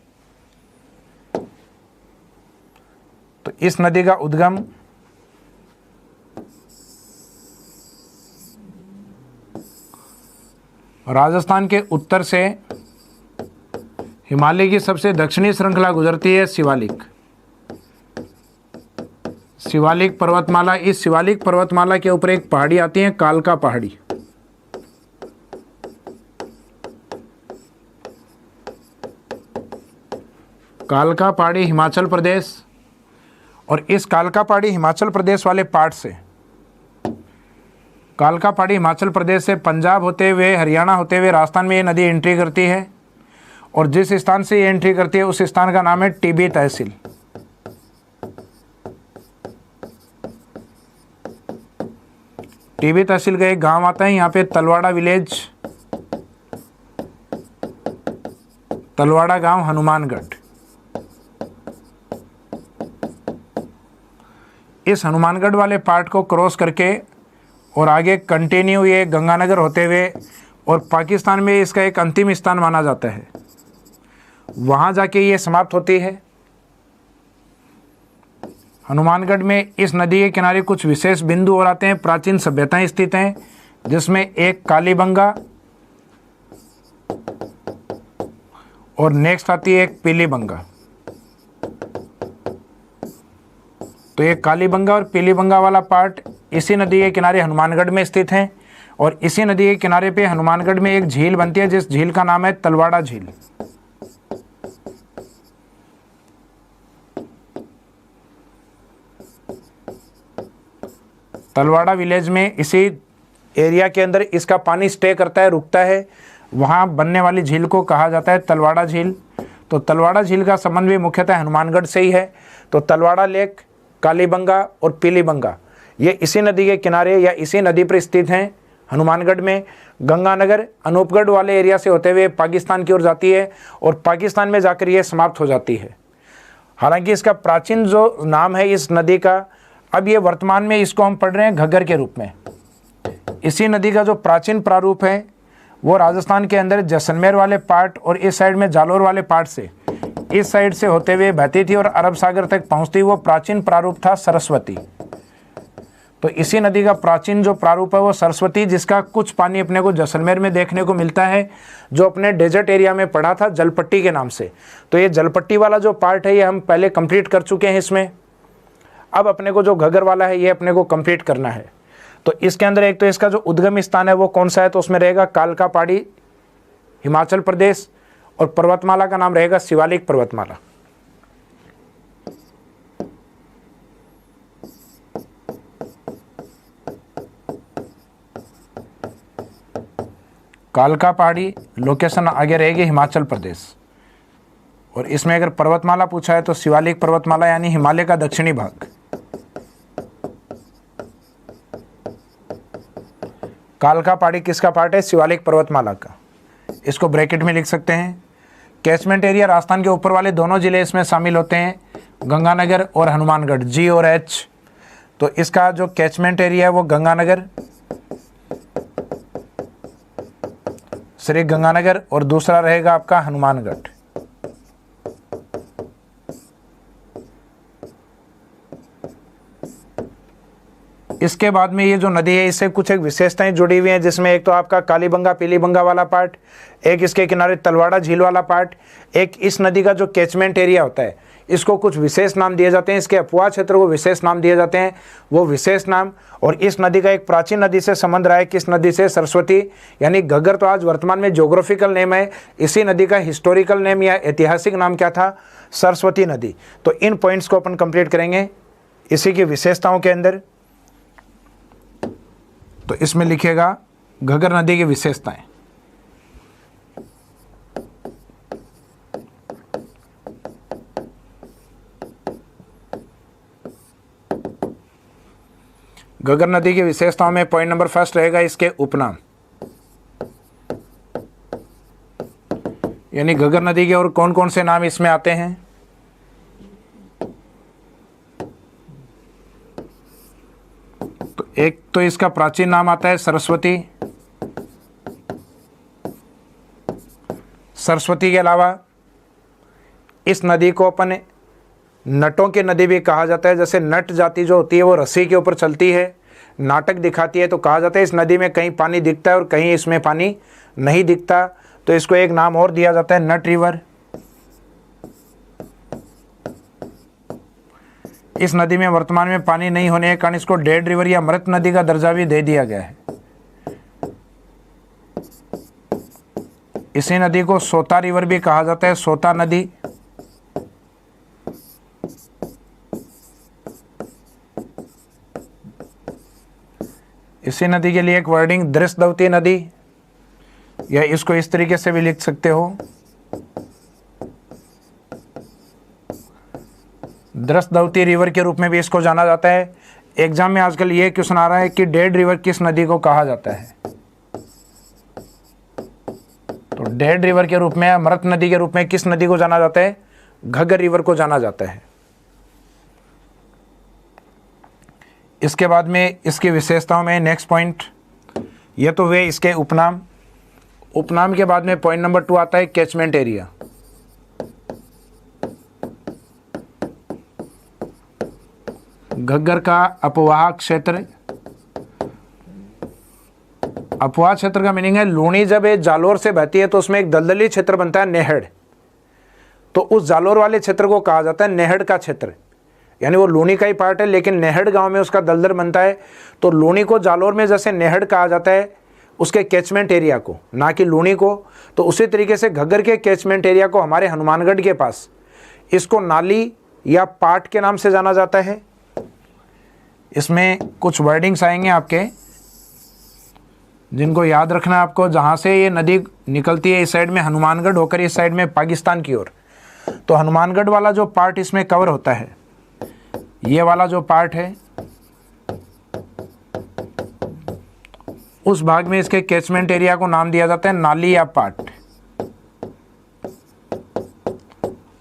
तो इस नदी का उद्गम राजस्थान के उत्तर से हिमालय की सबसे दक्षिणी श्रृंखला गुजरती है शिवालिक। शिवालिक पर्वतमाला, इस शिवालिक पर्वतमाला के ऊपर एक पहाड़ी आती है, कालका पहाड़ी। कालका पहाड़ी हिमाचल प्रदेश, और इस कालका पहाड़ी हिमाचल प्रदेश वाले पार्ट से, कालका पहाड़ी हिमाचल प्रदेश से पंजाब होते हुए, हरियाणा होते हुए राजस्थान में ये नदी एंट्री करती है, और जिस स्थान से ये एंट्री करती है उस स्थान का नाम है टीबी तहसील। टीबी तहसील का एक गांव आता है यहाँ पे, तलवाड़ा विलेज, तलवाड़ा गांव, हनुमानगढ़। इस हनुमानगढ़ वाले पार्ट को क्रॉस करके और आगे कंटिन्यू ये गंगानगर होते हुए, और पाकिस्तान में इसका एक अंतिम स्थान माना जाता है, वहाँ जाके ये समाप्त होती है। हनुमानगढ़ में इस नदी के किनारे कुछ विशेष बिंदु और आते हैं, प्राचीन सभ्यताएं स्थित हैं, जिसमें एक कालीबंगा और नेक्स्ट आती है एक पीलीबंगा। तो ये कालीबंगा और पीलीबंगा वाला पार्ट इसी नदी के किनारे हनुमानगढ़ में स्थित हैं, और इसी नदी के किनारे पे हनुमानगढ़ में एक झील बनती है, जिस झील का नाम है तलवाड़ा झील। तलवाड़ा विलेज में, इसी एरिया के अंदर इसका पानी स्टे करता है, रुकता है, वहाँ बनने वाली झील को कहा जाता है तलवाड़ा झील। तो तलवाड़ा झील का संबंध भी मुख्यतः हनुमानगढ़ से ही है। तो तलवाड़ा लेक, कालीबंगा और पीलीबंगा ये इसी नदी के किनारे या इसी नदी पर स्थित हैं हनुमानगढ़ में। गंगानगर अनूपगढ़ वाले एरिया से होते हुए पाकिस्तान की ओर जाती है, और पाकिस्तान में जाकर ये समाप्त हो जाती है। हालांकि इसका प्राचीन जो नाम है इस नदी का, अब ये वर्तमान में इसको हम पढ़ रहे हैं घग्गर के रूप में। इसी नदी का जो प्राचीन प्रारूप है वो राजस्थान के अंदर जैसलमेर वाले पार्ट और इस साइड में जालोर वाले पार्ट से, इस साइड से होते हुए बहती थी और अरब सागर तक पहुंचती। वो प्राचीन प्रारूप था सरस्वती। तो इसी नदी का प्राचीन जो प्रारूप है वो सरस्वती, जिसका कुछ पानी अपने को जैसलमेर में देखने को मिलता है, जो अपने डेजर्ट एरिया में पड़ा था जलपट्टी के नाम से। तो ये जलपट्टी वाला जो पार्ट है ये हम पहले कंप्लीट कर चुके हैं इसमें। अब अपने को जो घग्गर वाला है ये अपने को कंप्लीट करना है। तो इसके अंदर एक तो इसका जो उद्गम स्थान है वो कौन सा है, तो उसमें रहेगा कालका पहाड़ी हिमाचल प्रदेश, और पर्वतमाला का नाम रहेगा शिवालिक पर्वतमाला। कालका पहाड़ी लोकेशन आगे रहेगी हिमाचल प्रदेश, और इसमें अगर पर्वतमाला पूछा है तो शिवालिक पर्वतमाला यानी हिमालय का दक्षिणी भाग। कालका पहाड़ी किसका पार्ट है, शिवालिक पर्वतमाला का। इसको ब्रैकेट में लिख सकते हैं। कैचमेंट एरिया राजस्थान के ऊपर वाले दोनों जिले इसमें शामिल होते हैं, गंगानगर और हनुमानगढ़, जी और एच। तो इसका जो कैचमेंट एरिया है वो गंगानगर, श्री गंगानगर, और दूसरा रहेगा आपका हनुमानगढ़। इसके बाद में ये जो नदी है इससे कुछ एक विशेषताएं जुड़ी हुई हैं, जिसमें एक तो आपका कालीबंगा पीलीबंगा वाला पार्ट, एक इसके किनारे तलवाड़ा झील वाला पार्ट, एक इस नदी का जो कैचमेंट एरिया होता है इसको कुछ विशेष नाम दिए जाते हैं, इसके अपवाह क्षेत्र को विशेष नाम दिए जाते हैं, वो विशेष नाम। और इस नदी का एक प्राचीन नदी से संबंध रहा है, किस नदी से, सरस्वती, यानी घग्गर तो आज वर्तमान में ज्योग्राफिकल नेम है, इसी नदी का हिस्टोरिकल नेम या ऐतिहासिक नाम क्या था, सरस्वती नदी। तो इन पॉइंट्स को अपन कंप्लीट करेंगे इसी की विशेषताओं के अंदर। तो इसमें लिखिएगा घग्गर नदी की विशेषताएं। घग्गर नदी की विशेषताओं में पॉइंट नंबर फर्स्ट रहेगा इसके उपनाम, यानी घग्गर नदी के और कौन कौन से नाम इसमें आते हैं। तो एक तो इसका प्राचीन नाम आता है सरस्वती। सरस्वती के अलावा इस नदी को अपन नटों की नदी भी कहा जाता है। जैसे नट जाति जो होती है वो रस्सी के ऊपर चलती है, नाटक दिखाती है, तो कहा जाता है इस नदी में कहीं पानी दिखता है और कहीं इसमें पानी नहीं दिखता, तो इसको एक नाम और दिया जाता है नट रिवर। इस नदी में वर्तमान में पानी नहीं होने के कारण इसको डेड रिवर या मृत नदी का दर्जा भी दे दिया गया है। इसी नदी को सोता रिवर भी कहा जाता है, सोता नदी। इसी नदी के लिए एक वर्डिंग दृष्टवती नदी, या इसको इस तरीके से भी लिख सकते हो, दृष्टवती रिवर के रूप में भी इसको जाना जाता है। एग्जाम में आजकल ये क्वेश्चन आ रहा है कि डेड रिवर किस नदी को कहा जाता है, तो डेड रिवर के रूप में, मृत नदी के रूप में किस नदी को जाना जाता है? घग्गर रिवर को जाना जाता है। इसके बाद में इसकी विशेषताओं में नेक्स्ट पॉइंट, ये तो वे इसके उपनाम। उपनाम के बाद में पॉइंट नंबर 2 आता है कैचमेंट एरिया। घग्गर का अपवाह क्षेत्र। अपवाह क्षेत्र का मीनिंग है लूणी जब ये जालोर से बहती है तो उसमें एक दलदली क्षेत्र बनता है नेहड़, तो उस जालोर वाले क्षेत्र को कहा जाता है नेहड़ का क्षेत्र। यानी वो लूणी का ही पार्ट है लेकिन नेहड़ गांव में उसका दलदल बनता है, तो लूणी को जालोर में जैसे नेहड़ कहा जाता है उसके कैचमेंट एरिया को, ना कि लूणी को, तो उसी तरीके से घग्गर के कैचमेंट एरिया को हमारे हनुमानगढ़ के पास इसको नाली या पाट के नाम से जाना जाता है। इसमें कुछ वर्डिंग्स आएंगे आपके जिनको याद रखना है आपको। जहाँ से ये नदी निकलती है इस साइड में हनुमानगढ़ होकर इस साइड में पाकिस्तान की ओर, तो हनुमानगढ़ वाला जो पार्ट इसमें कवर होता है, ये वाला जो पार्ट है, उस भाग में इसके कैचमेंट एरिया को नाम दिया जाता है नाली या पाट।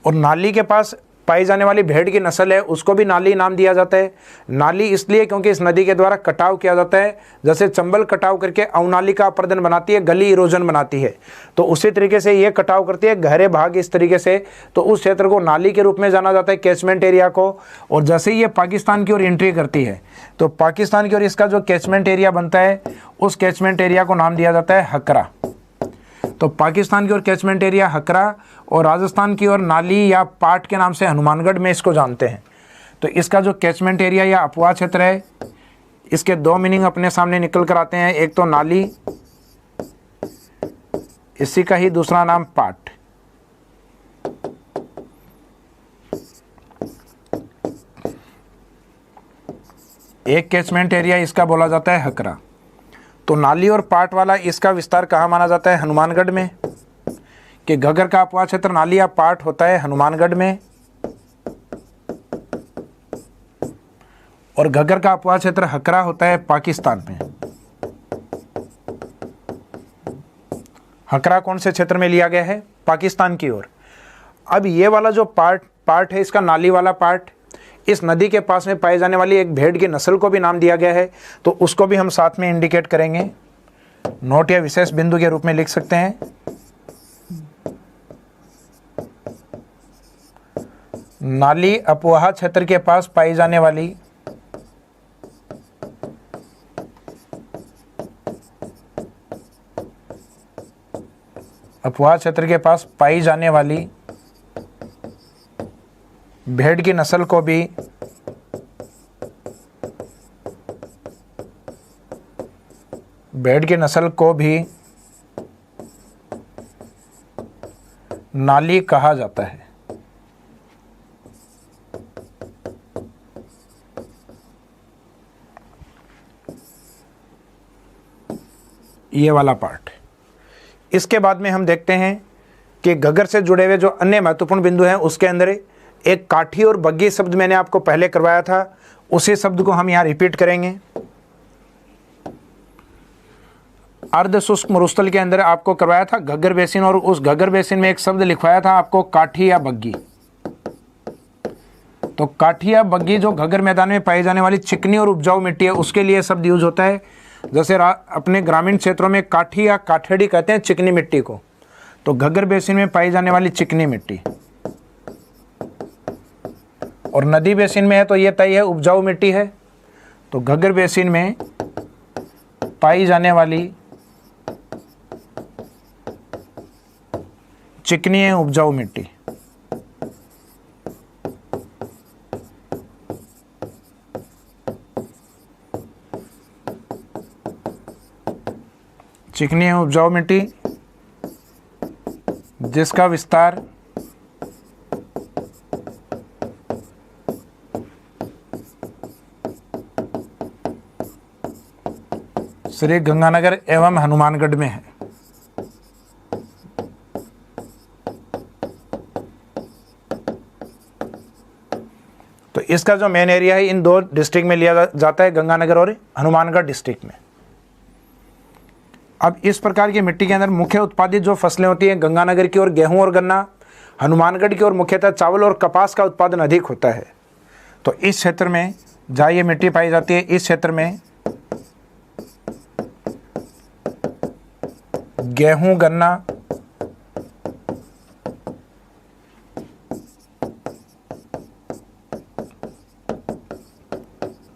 और नाली के पास पाई जाने वाली भेड़ की नस्ल है उसको भी नाली नाम दिया जाता है। नाली इसलिए क्योंकि इस नदी के द्वारा कटाव किया जाता है, जैसे चंबल कटाव करके अवनाली का अपर्दन बनाती है, गली इरोजन बनाती है, तो उसी तरीके से ये कटाव करती है गहरे भाग इस तरीके से, तो उस क्षेत्र को नाली के रूप में जाना जाता है कैचमेंट एरिया को। और जैसे ही ये पाकिस्तान की ओर एंट्री करती है तो पाकिस्तान की ओर इसका जो कैचमेंट एरिया बनता है उस कैचमेंट एरिया को नाम दिया जाता है हकरा। तो पाकिस्तान की ओर कैचमेंट एरिया हकरा और राजस्थान की ओर नाली या पाट के नाम से हनुमानगढ़ में इसको जानते हैं। तो इसका जो कैचमेंट एरिया या अपवाह क्षेत्र है, इसके 2 मीनिंग अपने सामने निकल कर आते हैं। एक तो नाली, इसी का ही दूसरा नाम पाट। एक कैचमेंट एरिया इसका बोला जाता है हकरा। तो नाली और पाट वाला इसका विस्तार कहाँ माना जाता है? हनुमानगढ़ में। कि घग्गर का अपवाह क्षेत्र नाली या पाट होता है हनुमानगढ़ में, और घग्गर का अपवाह क्षेत्र हकरा होता है पाकिस्तान में। हकरा कौन से क्षेत्र में लिया गया है? पाकिस्तान की ओर। अब ये वाला जो पार्ट है इसका नाली वाला पार्ट, इस नदी के पास में पाई जाने वाली एक भेड़ की नस्ल को भी नाम दिया गया है, तो उसको भी हम साथ में इंडिकेट करेंगे, नोट या विशेष बिंदु के रूप में लिख सकते हैं। नाली अपवाह क्षेत्र के पास पाई जाने वाली अपवाह क्षेत्र के पास पाई जाने वाली भेड़ की नस्ल को भी नाली कहा जाता है। ये वाला पार्ट। इसके बाद में हम देखते हैं कि घग्गर से जुड़े हुए जो अन्य महत्वपूर्ण बिंदु हैं उसके अंदर एक काठी और बग्गी शब्द मैंने आपको पहले करवाया था, उसी शब्द को हम यहाँ रिपीट करेंगे। अर्ध शुष्क मरुस्थल के अंदर आपको करवाया था घग्गर बेसिन, और उस घग्गर बेसिन में एक शब्द लिखवाया था आपको काठी या बग्गी। तो काठी या बग्गी जो घग्गर मैदान में पाई जाने वाली चिकनी और उपजाऊ मिट्टी है उसके लिए शब्द यूज होता है। जैसे अपने ग्रामीण क्षेत्रों में काठी या काठेड़ी कहते हैं चिकनी मिट्टी को, तो घग्गर बेसिन में पाई जाने वाली चिकनी मिट्टी। और नदी बेसिन में है तो ये तय है उपजाऊ मिट्टी है, तो घग्गर बेसिन में पाई जाने वाली चिकनी है उपजाऊ मिट्टी। चिकनी एवं उपजाऊ मिट्टी जिसका विस्तार श्री गंगानगर एवं हनुमानगढ़ में है। तो इसका जो मेन एरिया है इन दो डिस्ट्रिक्ट में लिया जाता है, गंगानगर और हनुमानगढ़ डिस्ट्रिक्ट में। अब इस प्रकार की मिट्टी के अंदर मुख्य उत्पादित जो फसलें होती हैं, गंगानगर की ओर गेहूं और गन्ना, हनुमानगढ़ की ओर मुख्यतः चावल और कपास का उत्पादन अधिक होता है। तो इस क्षेत्र में जहाँ ये मिट्टी पाई जाती है, इस क्षेत्र में गेहूं, गन्ना,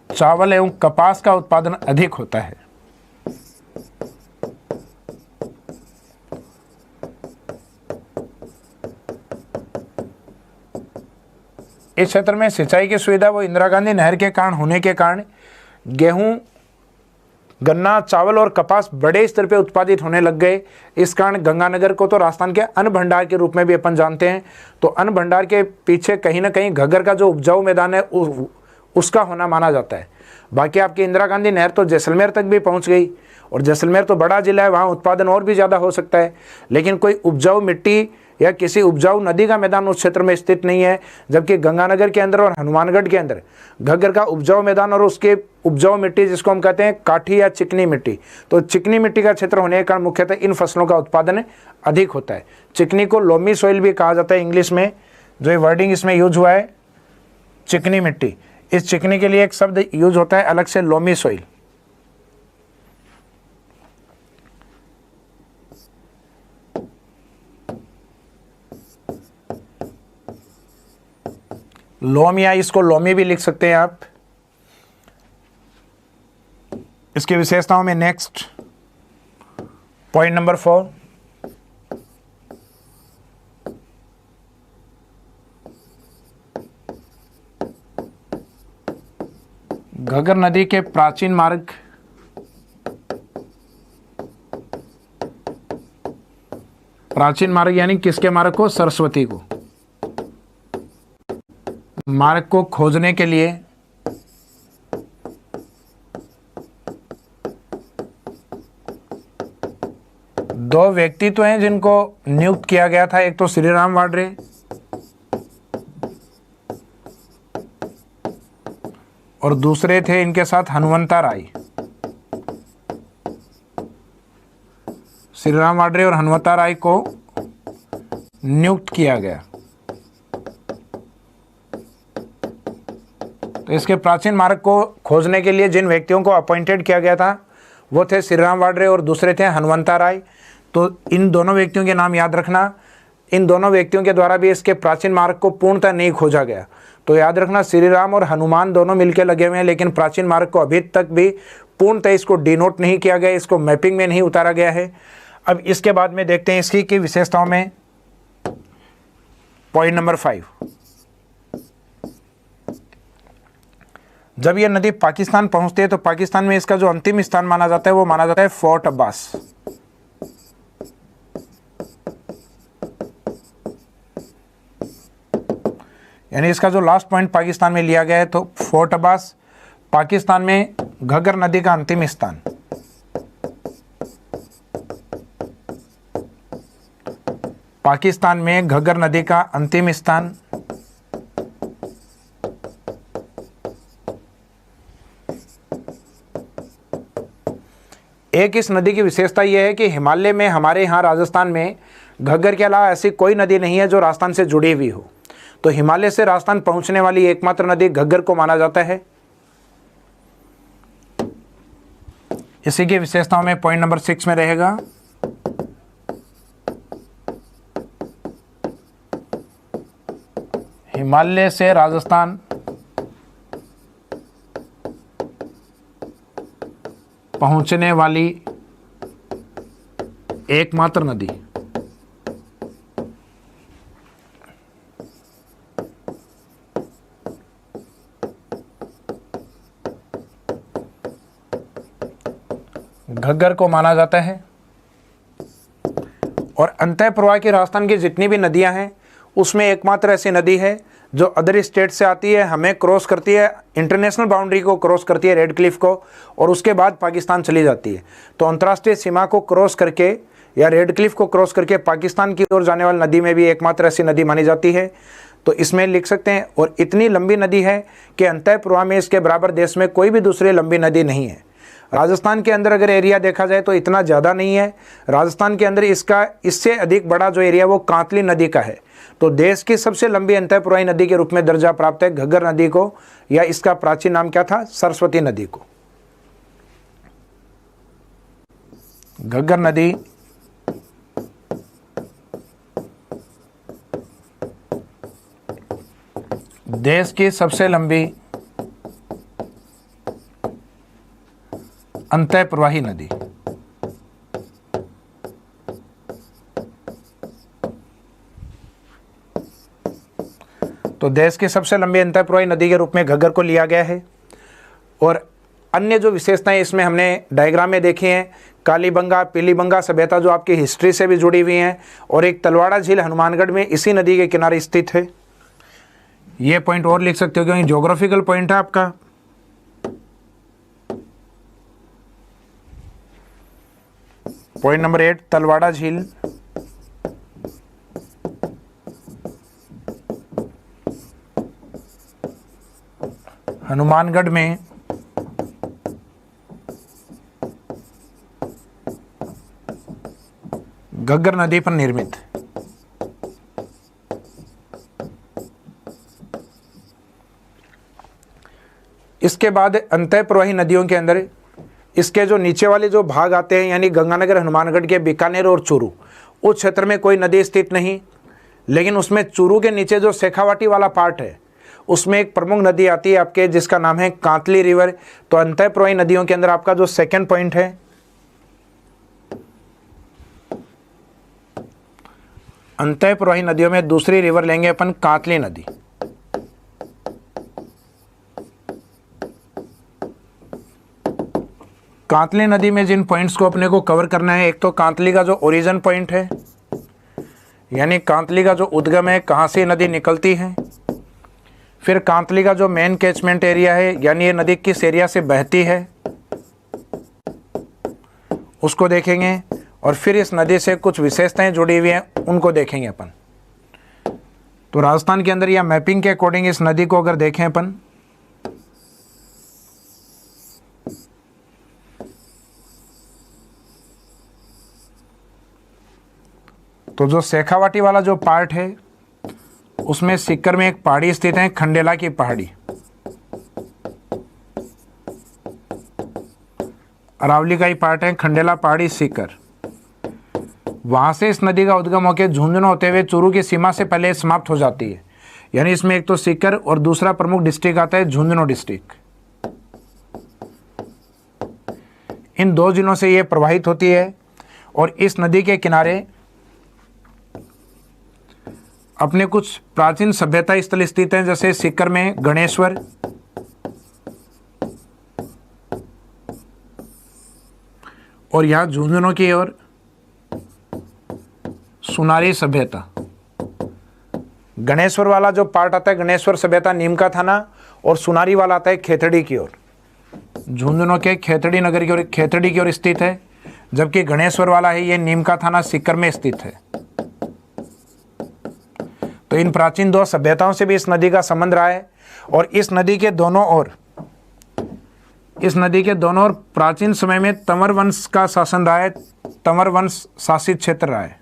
चावल एवं कपास का उत्पादन अधिक होता है। इस क्षेत्र में सिंचाई की सुविधा वो इंदिरा गांधी नहर के कारण होने के कारण गेहूं, गन्ना, चावल और कपास बड़े स्तर पे उत्पादित होने लग गए। इस कारण गंगानगर को तो राजस्थान के अन्न भंडार के रूप में भी अपन जानते हैं। तो अन्न भंडार के पीछे कहीं ना कहीं घग्गर का जो उपजाऊ मैदान है उसका होना माना जाता है। बाकी आपकी इंदिरा गांधी नहर तो जैसलमेर तक भी पहुंच गई, और जैसलमेर तो बड़ा जिला है, वहाँ उत्पादन और भी ज़्यादा हो सकता है, लेकिन कोई उपजाऊ मिट्टी या किसी उपजाऊ नदी का मैदान उस क्षेत्र में स्थित नहीं है। जबकि गंगानगर के अंदर और हनुमानगढ़ के अंदर घग्गर का उपजाऊ मैदान और उसके उपजाऊ मिट्टी, जिसको हम कहते हैं काठी या चिकनी मिट्टी, तो चिकनी मिट्टी का क्षेत्र होने के कारण मुख्यतः इन फसलों का उत्पादन अधिक होता है। चिकनी को लोमी सॉइल भी कहा जाता है इंग्लिश में, जो ये वर्डिंग इसमें यूज हुआ है चिकनी मिट्टी। इस चिकनी के लिए एक शब्द यूज होता है अलग से, लोमी सॉइल। लोम या इसको लोमी भी लिख सकते हैं आप। इसकी विशेषताओं में नेक्स्ट पॉइंट नंबर 4, घग्गर नदी के प्राचीन मार्ग यानी किसके मार्ग को? सरस्वती को। मार्ग को खोजने के लिए दो व्यक्तित्व हैं जिनको नियुक्त किया गया था। एक तो श्री राम वाड्रे और दूसरे थे इनके साथ हनुमंता राय। श्री राम वाड्रे और हनुमंता राय को नियुक्त किया गया। तो इसके प्राचीन मार्ग को खोजने के लिए जिन व्यक्तियों को अपॉइंटेड किया गया था वो थे श्री राम वाड्रे और दूसरे थे हनुमंता राय। तो इन दोनों व्यक्तियों के नाम याद रखना। इन दोनों व्यक्तियों के द्वारा भी इसके प्राचीन मार्ग को पूर्णतः नहीं खोजा गया। तो याद रखना, श्री राम और हनुमान दोनों मिलकर लगे हुए हैं, लेकिन प्राचीन मार्ग को अभी तक भी पूर्णतः इसको डिनोट नहीं किया गया, इसको मैपिंग में नहीं उतारा गया है। अब इसके बाद में देखते हैं इसकी की विशेषताओं में पॉइंट नंबर 5। जब यह नदी पाकिस्तान पहुंचती है तो पाकिस्तान में इसका जो अंतिम स्थान माना जाता है वो माना जाता है फोर्ट अब्बास। यानी इसका जो लास्ट पॉइंट पाकिस्तान में लिया गया है तो फोर्ट अब्बास पाकिस्तान में घग्गर नदी का अंतिम स्थान। पाकिस्तान में घग्गर नदी का अंतिम स्थान। एक इस नदी की विशेषता यह है कि हिमालय में हमारे यहाँ राजस्थान में घग्गर के अलावा ऐसी कोई नदी नहीं है जो राजस्थान से जुड़ी हुई हो। तो हिमालय से राजस्थान पहुंचने वाली एकमात्र नदी घग्गर को माना जाता है। इसी की विशेषताओं में पॉइंट नंबर 6 में रहेगा हिमालय से राजस्थान पहुंचने वाली एकमात्र नदी। घग्गर को माना जाता है और अंतः प्रवाह की राजस्थान की जितनी भी नदियां हैं उसमें एकमात्र ऐसी नदी है जो अदर स्टेट से आती है, हमें क्रॉस करती है, इंटरनेशनल बाउंड्री को क्रॉस करती है, रेड क्लिफ को, और उसके बाद पाकिस्तान चली जाती है। तो अंतर्राष्ट्रीय सीमा को क्रॉस करके या रेड क्लिफ को क्रॉस करके पाकिस्तान की ओर जाने वाली नदी में भी एकमात्र ऐसी नदी मानी जाती है। तो इसमें लिख सकते हैं, और इतनी लंबी नदी है कि अंतः प्रवाह में इसके बराबर देश में कोई भी दूसरी लंबी नदी नहीं है। राजस्थान के अंदर अगर एरिया देखा जाए तो इतना ज़्यादा नहीं है, राजस्थान के अंदर इसका इससे अधिक बड़ा जो एरिया वो कांतली नदी का है। तो देश की सबसे लंबी अंतःप्रवाही नदी के रूप में दर्जा प्राप्त है घग्गर नदी को, या इसका प्राचीन नाम क्या था, सरस्वती नदी को। घग्गर नदी देश की सबसे लंबी अंतःप्रवाही नदी। तो देश की सबसे लंबी अंतःप्रवाही नदी के रूप में घग्गर को लिया गया है। और अन्य जो विशेषताएं इसमें हमने डायग्राम में देखी हैं, कालीबंगा, पीलीबंगा सभ्यता जो आपकी हिस्ट्री से भी जुड़ी हुई हैं, और एक तलवाड़ा झील हनुमानगढ़ में इसी नदी के किनारे स्थित है। ये पॉइंट और लिख सकते हो क्योंकि ज्योग्राफिकल पॉइंट है आपका। पॉइंट नंबर 8, तलवाड़ा झील हनुमानगढ़ में घग्गर नदी पर निर्मित। इसके बाद अंतःप्रवाही नदियों के अंदर इसके जो नीचे वाले जो भाग आते हैं, यानी गंगानगर, हनुमानगढ़ के बीकानेर और चूरू, उस क्षेत्र में कोई नदी स्थित नहीं। लेकिन उसमें चूरू के नीचे जो शेखावाटी वाला पार्ट है उसमें एक प्रमुख नदी आती है आपके, जिसका नाम है कांतली रिवर। तो अंतःप्रवाही नदियों के अंदर आपका जो सेकंड पॉइंट है, अंतःप्रवाही नदियों में दूसरी रिवर लेंगे अपन कांतली नदी। कांतली नदी में जिन पॉइंट्स को अपने को कवर करना है, एक तो कांतली का जो ओरिजिन पॉइंट है, यानी कांतली का जो उद्गम है, कहाँ से नदी निकलती है। फिर कांतली का जो मेन कैचमेंट एरिया है, यानी ये नदी किस एरिया से बहती है, उसको देखेंगे। और फिर इस नदी से कुछ विशेषताएं जुड़ी हुई हैं, उनको देखेंगे अपन। तो राजस्थान के अंदर या मैपिंग के अकॉर्डिंग इस नदी को अगर देखें अपन, तो जो शेखावाटी वाला जो पार्ट है उसमें सीकर में एक पहाड़ी स्थित है, खंडेला की पहाड़ी। अरावली का ही पार्ट है खंडेला पहाड़ी, सीकर। वहां से इस नदी का उद्गम होकर झुंझुनू होते हुए चूरू की सीमा से पहले समाप्त हो जाती है। यानी इसमें एक तो सीकर और दूसरा प्रमुख डिस्ट्रिक्ट आता है झुंझुनू डिस्ट्रिक्ट। इन दो जिलों से ये प्रवाहित होती है। और इस नदी के किनारे अपने कुछ प्राचीन सभ्यता स्थल स्थित हैं, जैसे सीकर में गणेश्वर, और यहाँ झुंझुनू की ओर सुनारी सभ्यता। गणेश्वर वाला जो पार्ट आता है, गणेश्वर सभ्यता नीमका थाना, और सुनारी वाला आता है खेतड़ी की ओर, झुंझुनू के खेतड़ी नगर की ओर, खेतड़ी की ओर स्थित है। जबकि गणेश्वर वाला है ये नीमका थाना सीकर में स्थित है। तो इन प्राचीन दो सभ्यताओं से भी इस नदी का संबंध रहा है। और इस नदी के दोनों ओर प्राचीन समय में तंवर वंश का शासन रहा है, तंवर वंश शासित क्षेत्र रहा है।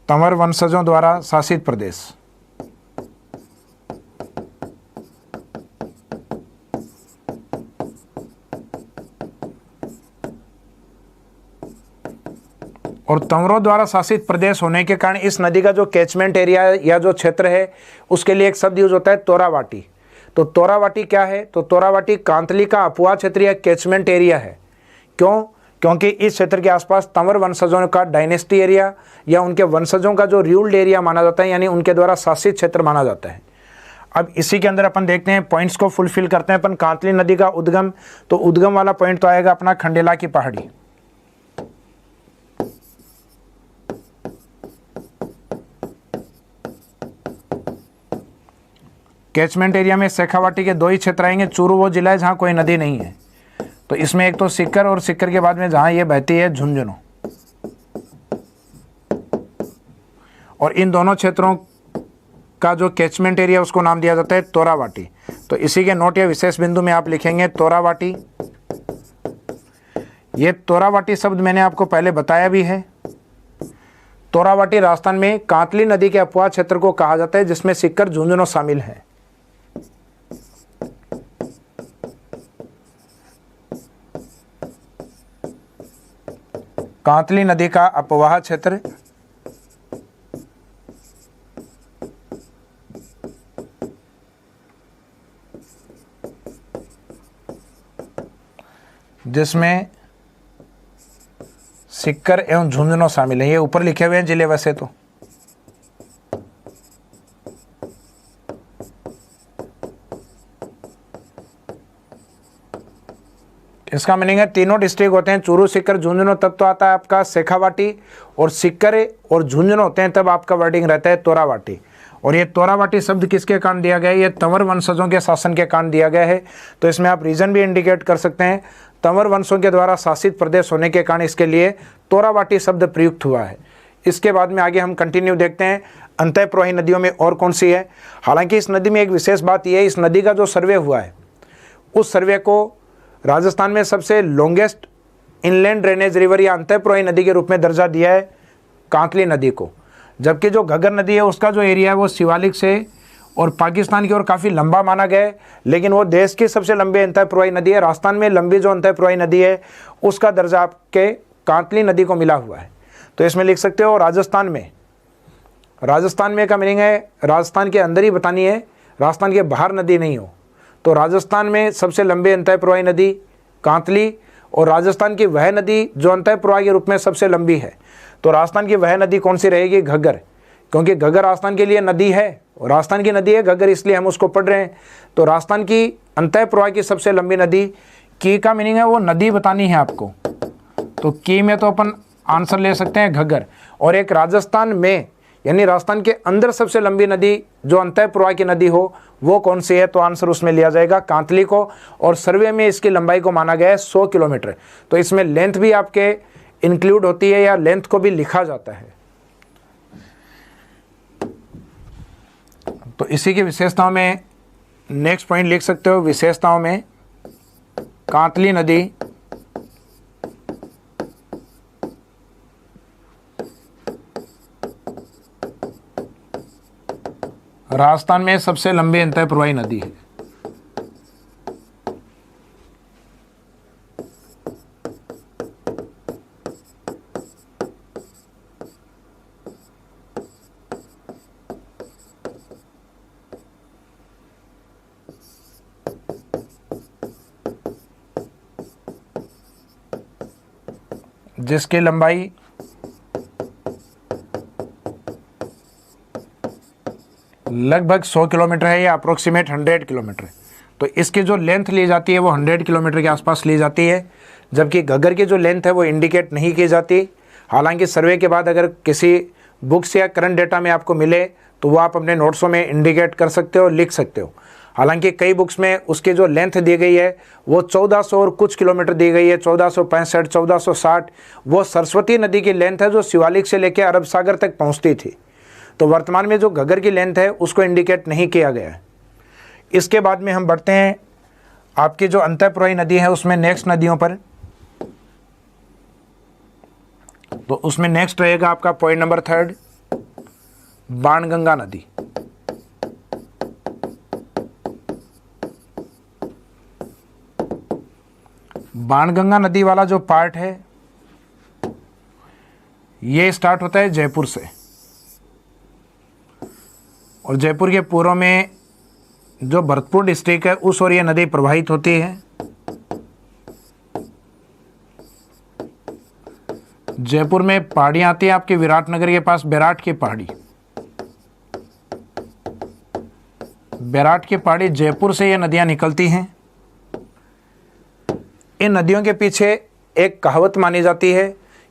तंवर वंशजों द्वारा शासित प्रदेश। और तंवरों द्वारा शासित प्रदेश होने के कारण इस नदी का जो कैचमेंट एरिया या जो क्षेत्र है उसके लिए एक शब्द यूज होता है तोरावाटी। तो तोरावाटी क्या है? तो तोरावाटी कांतली का अपुआ क्षेत्र या कैचमेंट एरिया है। क्यों? क्योंकि इस क्षेत्र के आसपास तंवर वंशजों का डायनेस्टी एरिया या उनके वंशजों का जो रूल्ड एरिया माना जाता है, यानी उनके द्वारा शासित क्षेत्र माना जाता है। अब इसी के अंदर अपन देखते हैं, पॉइंट्स को फुलफिल करते हैं अपन। कांतली नदी का उद्गम, तो उद्गम वाला पॉइंट तो आएगा अपना खंडेला की पहाड़ी। कैचमेंट एरिया में शेखावाटी के 2 ही क्षेत्र आएंगे। चूरू वो जिला है जहाँ कोई नदी नहीं है, तो इसमें एक तो सीकर, और सीकर के बाद में जहाँ ये बहती है झुंझुनू। और इन दोनों क्षेत्रों का जो कैचमेंट एरिया उसको नाम दिया जाता है तोरावाटी। तो इसी के नोट या विशेष बिंदु में आप लिखेंगे तोरावाटी। ये तोरावाटी शब्द मैंने आपको पहले बताया भी है। तोरावाटी राजस्थान में कांतली नदी के अपवाद क्षेत्र को कहा जाता है, जिसमें सीकर झुंझुनू शामिल है। कांतली नदी का अपवाह क्षेत्र जिसमें सीकर एवं झुंझुनू शामिल है। ये ऊपर लिखे हुए हैं जिले वैसे तो। इसका मीनिंग है तीनों डिस्ट्रिक्ट होते हैं, चूरू सीकर झुंझुनू, तब तो आता है आपका शेखावाटी, और सीकर और झुंझुनू होते हैं तब आपका वर्डिंग रहता है तोरावाटी। और ये तोरावाटी शब्द किसके कारण दिया गया है? ये तंवर वंशजों के शासन के कारण दिया गया है। तो इसमें आप रीजन भी इंडिकेट कर सकते हैं, तंवर वंशों के द्वारा शासित प्रदेश होने के कारण इसके लिए तोरावाटी शब्द प्रयुक्त हुआ है। इसके बाद में आगे हम कंटिन्यू देखते हैं अंतःप्रवाही नदियों में और कौन सी है। हालांकि इस नदी में एक विशेष बात यह है, इस नदी का जो सर्वे हुआ है उस सर्वे को राजस्थान में सबसे लॉन्गेस्ट इनलैंड ड्रेनेज रिवर या अंतःप्रवाही नदी के रूप में दर्जा दिया है कांतली नदी को। जबकि जो घग्गर नदी है उसका जो एरिया है वो शिवालिक से और पाकिस्तान की ओर काफ़ी लंबा माना गया है, लेकिन वो देश की सबसे लंबी अंतःप्रवाही नदी है। राजस्थान में लंबी जो अंतःप्रवाही नदी है उसका दर्जा आपके कांतली नदी को मिला हुआ है। तो इसमें लिख सकते हो राजस्थान में। राजस्थान में का मीनिंग है राजस्थान के अंदर ही बतानी है, राजस्थान के बाहर नदी नहीं हो। तो राजस्थान में सबसे लंबी अंतःप्रवाही नदी कांतली, और राजस्थान की वह नदी जो अंतःप्रवाह के रूप में सबसे लंबी है। तो राजस्थान की वह नदी कौन सी रहेगी? घग्गर, क्योंकि घग्गर राजस्थान के लिए नदी है, और राजस्थान की नदी है घग्गर, इसलिए हम उसको पढ़ रहे हैं। तो राजस्थान की अंतःप्रवाह की सबसे लंबी नदी, की का मीनिंग है वो नदी बतानी है आपको, तो की में तो अपन आंसर ले सकते हैं घग्गर। और एक राजस्थान में यानी राजस्थान के अंदर सबसे लंबी नदी जो अंतःप्रवाह की नदी हो वो कौन सी है? तो आंसर उसमें लिया जाएगा कांतली को। और सर्वे में इसकी लंबाई को माना गया है 100 किलोमीटर। तो इसमें लेंथ भी आपके इंक्लूड होती है या लेंथ को भी लिखा जाता है। तो इसी की विशेषताओं में नेक्स्ट पॉइंट लिख सकते हो। विशेषताओं में कांतली नदी राजस्थान में सबसे लंबी अंतःप्रवाही नदी है। जिसकी लंबाई लगभग 100 किलोमीटर है या अप्रोक्सीमेट 100 किलोमीटर। तो इसकी जो लेंथ ली जाती है वो 100 किलोमीटर के आसपास ली जाती है, जबकि घग्गर की जो लेंथ है वो इंडिकेट नहीं की जाती। हालांकि सर्वे के बाद अगर किसी बुक्स या करंट डेटा में आपको मिले तो वो आप अपने नोट्सों में इंडिकेट कर सकते हो, लिख सकते हो। हालांकि कई बुक्स में उसकी जो लेंथ दी गई है वो 1400 और कुछ किलोमीटर दी गई है, 1465, 1460। वो सरस्वती नदी की लेंथ है जो शिवालिक से लेकर अरब सागर तक पहुंचती थी। तो वर्तमान में जो घग्गर की लेंथ है उसको इंडिकेट नहीं किया गया है। इसके बाद में हम बढ़ते हैं आपकी जो अंतःप्रवाही नदी है उसमें नेक्स्ट नदियों पर। तो उसमें नेक्स्ट रहेगा आपका पॉइंट नंबर 3 बाणगंगा नदी। बाणगंगा नदी वाला जो पार्ट है ये स्टार्ट होता है जयपुर से, और जयपुर के पूर्व में जो भरतपुर डिस्ट्रिक्ट है उस ओर ये नदी प्रवाहित होती है। जयपुर में पहाड़ियाँ आती है आपके विराटनगर के पास, बैराट की पहाड़ी। बैराट की पहाड़ी जयपुर से ये नदियाँ निकलती हैं। इन नदियों के पीछे एक कहावत मानी जाती है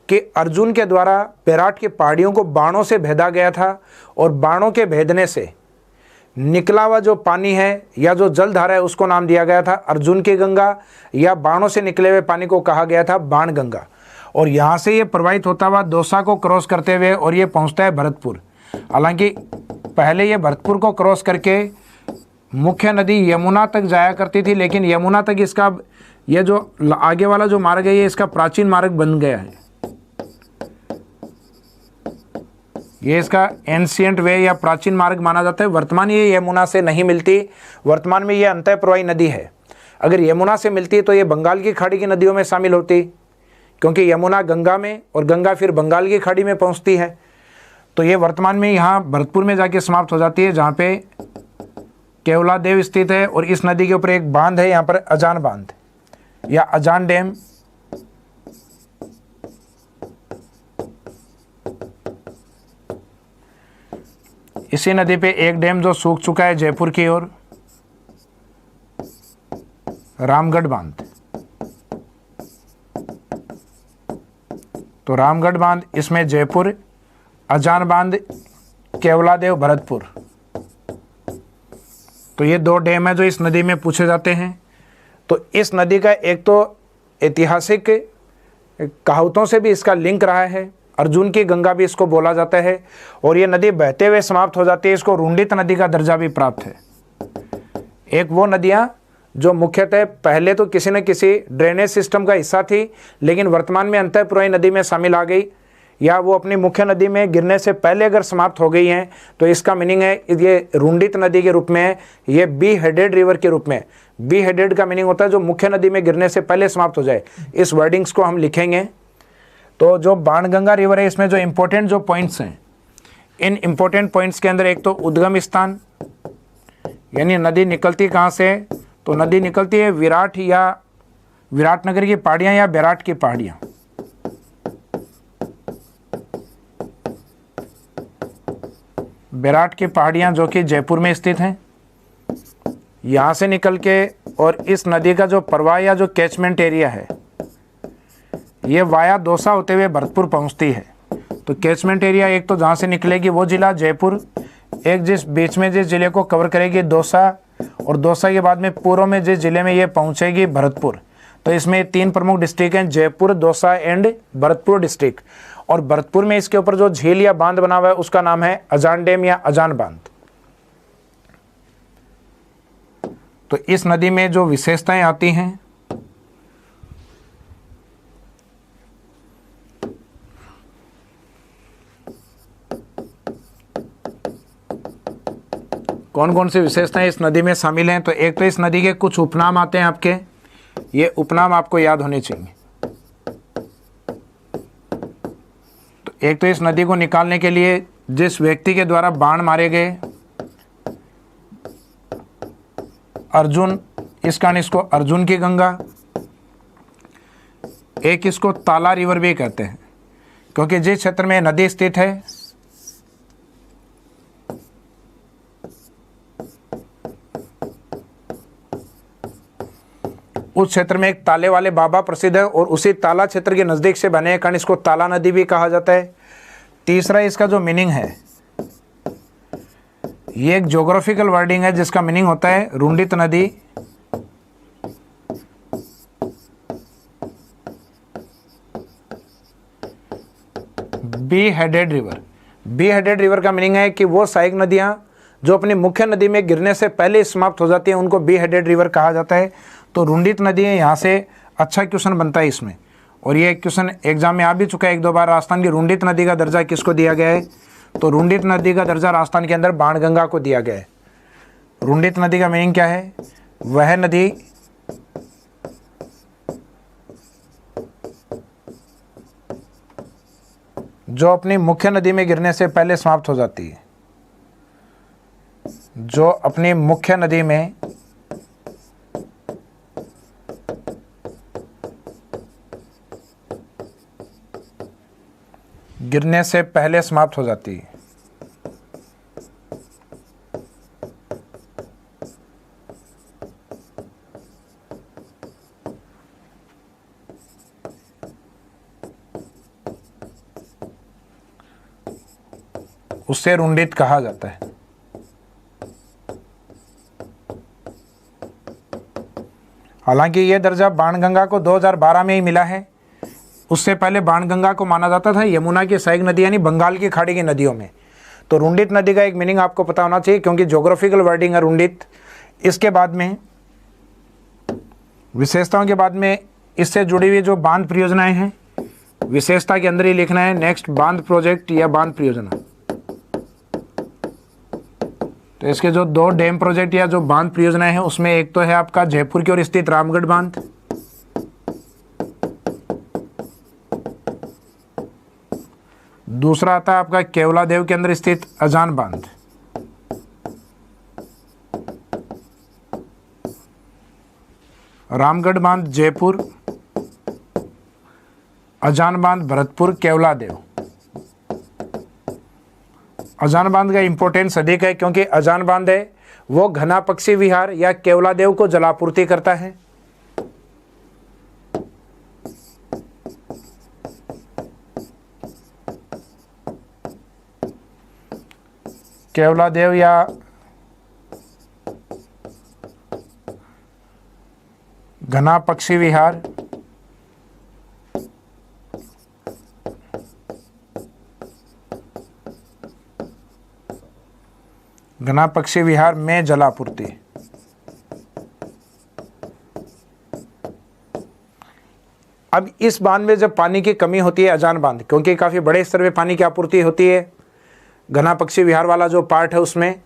कि अर्जुन के द्वारा बैराट की पहाड़ियों को बाणों से भेदा गया था और बाणों के भेदने से निकला हुआ जो पानी है या जो जलधारा है उसको नाम दिया गया था अर्जुन की गंगा, या बाणों से निकले हुए पानी को कहा गया था बाण गंगा। और यहाँ से ये प्रवाहित होता हुआ दौसा को क्रॉस करते हुए और ये पहुँचता है भरतपुर। हालांकि पहले ये भरतपुर को क्रॉस करके मुख्य नदी यमुना तक जाया करती थी, लेकिन यमुना तक इसका ये जो आगे वाला जो मार्ग है ये इसका प्राचीन मार्ग बन गया है। ये इसका एंशियंट वे या प्राचीन मार्ग माना जाता है। वर्तमान ये यमुना से नहीं मिलती, वर्तमान में ये अंतःप्रवाही नदी है। अगर यमुना से मिलती तो ये बंगाल की खाड़ी की नदियों में शामिल होती, क्योंकि यमुना गंगा में और गंगा फिर बंगाल की खाड़ी में पहुंचती है। तो ये वर्तमान में यहाँ भरतपुर में जाके समाप्त हो जाती है, जहाँ पे केवलादेव स्थित है। और इस नदी के ऊपर एक बांध है, यहाँ पर अजान बांध या अजान डैम। इसी नदी पे एक डैम जो सूख चुका है जयपुर की ओर, रामगढ़ बांध। तो रामगढ़ बांध, इसमें जयपुर, अजान बांध, केवलादेव, भरतपुर। तो ये दो डैम है जो इस नदी में पूछे जाते हैं। तो इस नदी का एक तो ऐतिहासिक कहावतों से भी इसका लिंक रहा है, अर्जुन की गंगा भी इसको बोला जाता है। और ये नदी बहते हुए समाप्त हो जाती है, इसको रुंडित नदी का दर्जा भी प्राप्त है। एक वो नदियाँ जो मुख्यतः पहले तो किसी न किसी ड्रेनेज सिस्टम का हिस्सा थी, लेकिन वर्तमान में अंतःप्रवाही नदी में शामिल आ गई, या वो अपनी मुख्य नदी में गिरने से पहले अगर समाप्त हो गई हैं, तो इसका मीनिंग है ये रुंडित नदी के रूप में है, ये बी हेडेड रिवर के रूप में। बी हेडेड का मीनिंग होता है जो मुख्य नदी में गिरने से पहले समाप्त हो जाए। इस वर्डिंग्स को हम लिखेंगे। तो जो बाणगंगा रिवर है, इसमें जो इम्पोर्टेंट जो पॉइंट्स हैं, इन इम्पोर्टेंट पॉइंट्स के अंदर एक तो उद्गम स्थान, यानी नदी निकलती कहाँ से, तो नदी निकलती है विराट या विराटनगर की पहाड़ियाँ या बैराट की पहाड़ियाँ। बैराट की पहाड़ियाँ जो कि जयपुर में स्थित हैं, यहाँ से निकल के और इस नदी का जो प्रवाह या जो कैचमेंट एरिया है, ये वाया दौसा होते हुए भरतपुर पहुँचती है। तो कैचमेंट एरिया एक तो जहाँ से निकलेगी वो जिला जयपुर, एक जिस बीच में जिस जिले को कवर करेगी दौसा, और दौसा के बाद में पूर्व में जिस जिले में ये पहुँचेगी भरतपुर। तो इसमें 3 प्रमुख डिस्ट्रिक्ट हैं, जयपुर, दौसा एंड भरतपुर डिस्ट्रिक्ट। और भरतपुर में इसके ऊपर जो झील या बांध बना हुआ है उसका नाम है अजान डैम या अजान बांध। तो इस नदी में जो विशेषताएं आती हैं, कौन कौन सी विशेषताएं इस नदी में शामिल हैं, तो एक तो इस नदी के कुछ उपनाम आते हैं आपके, ये उपनाम आपको याद होने चाहिए। तो एक तो इस नदी को निकालने के लिए जिस व्यक्ति के द्वारा बाण मारे गए, अर्जुन, इस कारण इसको अर्जुन की गंगा। एक इसको ताला रिवर भी कहते हैं, क्योंकि जिस क्षेत्र में नदी स्थित है उस क्षेत्र में एक ताले वाले बाबा प्रसिद्ध है, और उसी ताला क्षेत्र के नज़दीक से बने कारण इसको ताला नदी भी कहा जाता है। तीसरा इसका जो मीनिंग है, ये एक ज्योग्राफिकल वर्डिंग है जिसका मीनिंग होता है रुंडित नदी। Be headed river, be headed river का मीनिंग है कि वो सहायक नदियां जो अपनी मुख्य नदी में गिरने से पहले समाप्त हो जाती हैं उनको बी हेडेड रिवर कहा जाता है। तो रुंडित नदी है, यहाँ से अच्छा क्वेश्चन बनता है इसमें, और ये क्वेश्चन एग्जाम में आ भी चुका है एक दो बार। राजस्थान की रुंडित नदी का दर्जा किसको दिया गया है, तो रुंडित नदी का दर्जा राजस्थान के अंदर बाणगंगा को दिया गया है। रुंडित नदी का मीनिंग क्या है, वह नदी जो अपनी मुख्य नदी में गिरने से पहले समाप्त हो जाती है, जो अपनी मुख्य नदी में गिरने से पहले समाप्त हो जाती है। उससे रुंडित कहा जाता है। हालांकि ये दर्जा बाणगंगा को 2012 में ही मिला है। उससे पहले बाणगंगा को माना जाता था यमुना की सहायक नदी यानी बंगाल की खाड़ी की नदियों में। तो रुंडित नदी का एक मीनिंग आपको पता होना चाहिए, क्योंकि ज्योग्राफिकल वर्डिंग है रुंडित। इसके बाद में विशेषताओं के बाद में इससे जुड़ी हुई जो बांध परियोजनाएं हैं, विशेषता के अंदर ही लिखना है नेक्स्ट बांध प्रोजेक्ट या बांध परियोजना। तो इसके जो 2 डैम प्रोजेक्ट या जो बांध परियोजनाएं हैं उसमें एक तो है आपका जयपुर की ओर स्थित रामगढ़ बांध, दूसरा आता है आपका केवलादेव के अंदर स्थित अजान बांध। रामगढ़ बांध जयपुर, अजान बांध भरतपुर, केवलादेव। अजान बांध का इंपॉर्टेंस अधिक है क्योंकि अजान बांध है वो घना पक्षी विहार या केवलादेव को जलापूर्ति करता है। केवलादेव या घना पक्षी विहार घना पक्षी विहार में जलापूर्ति। अब इस बांध में जब पानी की कमी होती है अजान बांध, क्योंकि काफ़ी बड़े स्तर पे पानी की आपूर्ति होती है घना पक्षी विहार वाला जो पार्ट है उसमें,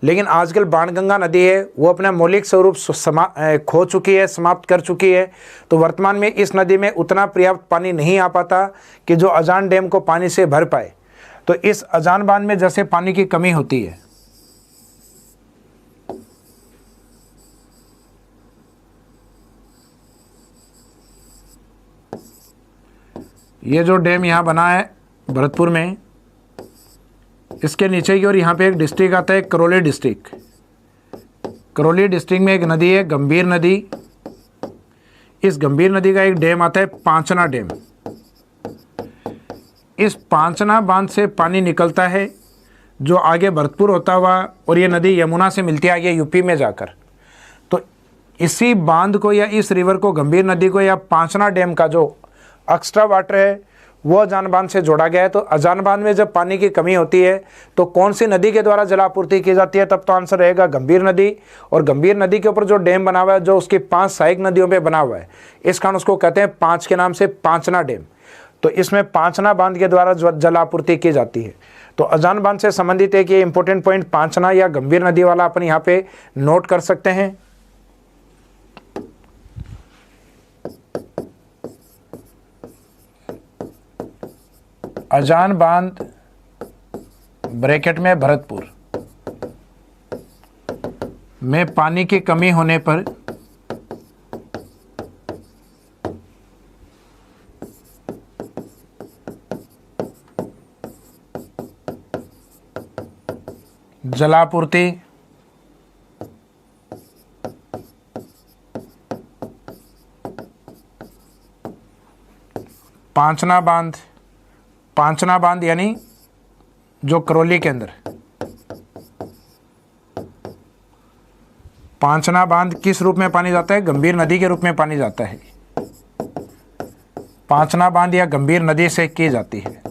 लेकिन आजकल बाणगंगा नदी है वो अपना मौलिक स्वरूप खो चुकी है, समाप्त कर चुकी है। तो वर्तमान में इस नदी में उतना पर्याप्त पानी नहीं आ पाता कि जो अजान डैम को पानी से भर पाए। तो इस अजान बांध में जैसे पानी की कमी होती है, ये जो डैम यहाँ बना है भरतपुर में, इसके नीचे की ओर यहाँ पे एक डिस्ट्रिक्ट आता है करौली डिस्ट्रिक्ट। करौली डिस्ट्रिक्ट में एक नदी है गंभीर नदी। इस गंभीर नदी का एक डैम आता है पांचना डैम। इस पांचना बांध से पानी निकलता है जो आगे भरतपुर होता हुआ, और ये नदी यमुना से मिलती है आगे यूपी में जाकर। तो इसी बांध को या इस रिवर को, गंभीर नदी को या पांचना डैम का जो एक्स्ट्रा वाटर है वो अजान बांध से जोड़ा गया है। तो अजान बांध में जब पानी की कमी होती है तो कौन सी नदी के द्वारा जलापूर्ति की जाती है, तब तो आंसर रहेगा गंभीर नदी। और गंभीर नदी के ऊपर जो डैम बना हुआ है जो उसकी 5 सहायक नदियों पे बना हुआ है, इस कारण उसको कहते हैं 5 के नाम से पांचना डैम। तो इसमें पांचना बांध के द्वारा जलापूर्ति की जाती है। तो अजान बांध से संबंधित एक ये इंपॉर्टेंट पॉइंट पांचना या गंभीर नदी वाला अपन यहाँ पे नोट कर सकते हैं। अजान बांध ब्रैकेट में भरतपुर में पानी की कमी होने पर जलापूर्ति पांचना बांध, पांचना बांध यानी जो करौली के अंदर, पांचना बांध किस रूप में पानी जाता है, गंभीर नदी के रूप में पानी जाता है। पांचना बांध या गंभीर नदी से की जाती है।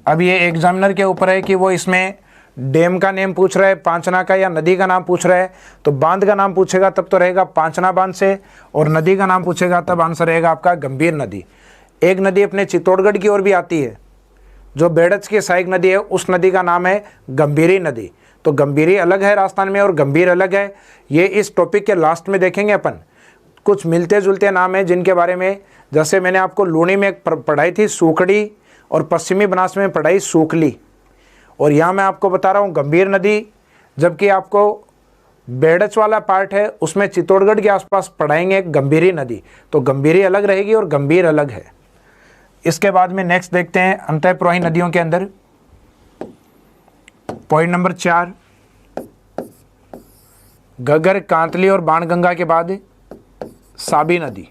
अब ये एग्जामिनर के ऊपर है कि वो इसमें डैम का नेम पूछ रहा है, पांचना का, या नदी का नाम पूछ रहा है। तो बांध का नाम पूछेगा तब तो रहेगा पांचना बांध से, और नदी का नाम पूछेगा तब आंसर रहेगा आपका गंभीर नदी। एक नदी अपने चित्तौड़गढ़ की ओर भी आती है, जो बेड़च की सहायक नदी है, उस नदी का नाम है गंभीरी नदी। तो गंभीरी अलग है राजस्थान में और गंभीर अलग है। ये इस टॉपिक के लास्ट में देखेंगे अपन। कुछ मिलते जुलते नाम हैं जिनके बारे में, जैसे मैंने आपको लूणी में पढ़ाई थी सूखड़ी, और पश्चिमी बनास में पढ़ाई सूखली, और यहाँ मैं आपको बता रहा हूँ गंभीर नदी। जबकि आपको बेड़च वाला पार्ट है उसमें चित्तौड़गढ़ के आसपास पढ़ाएंगे गंभीरी नदी। तो गंभीरी अलग रहेगी और गंभीर अलग है। इसके बाद में नेक्स्ट देखते हैं अंतःप्रवाही नदियों के अंदर पॉइंट नंबर 4, घग्गर, कांतली और बाणगंगा के बाद साबी नदी।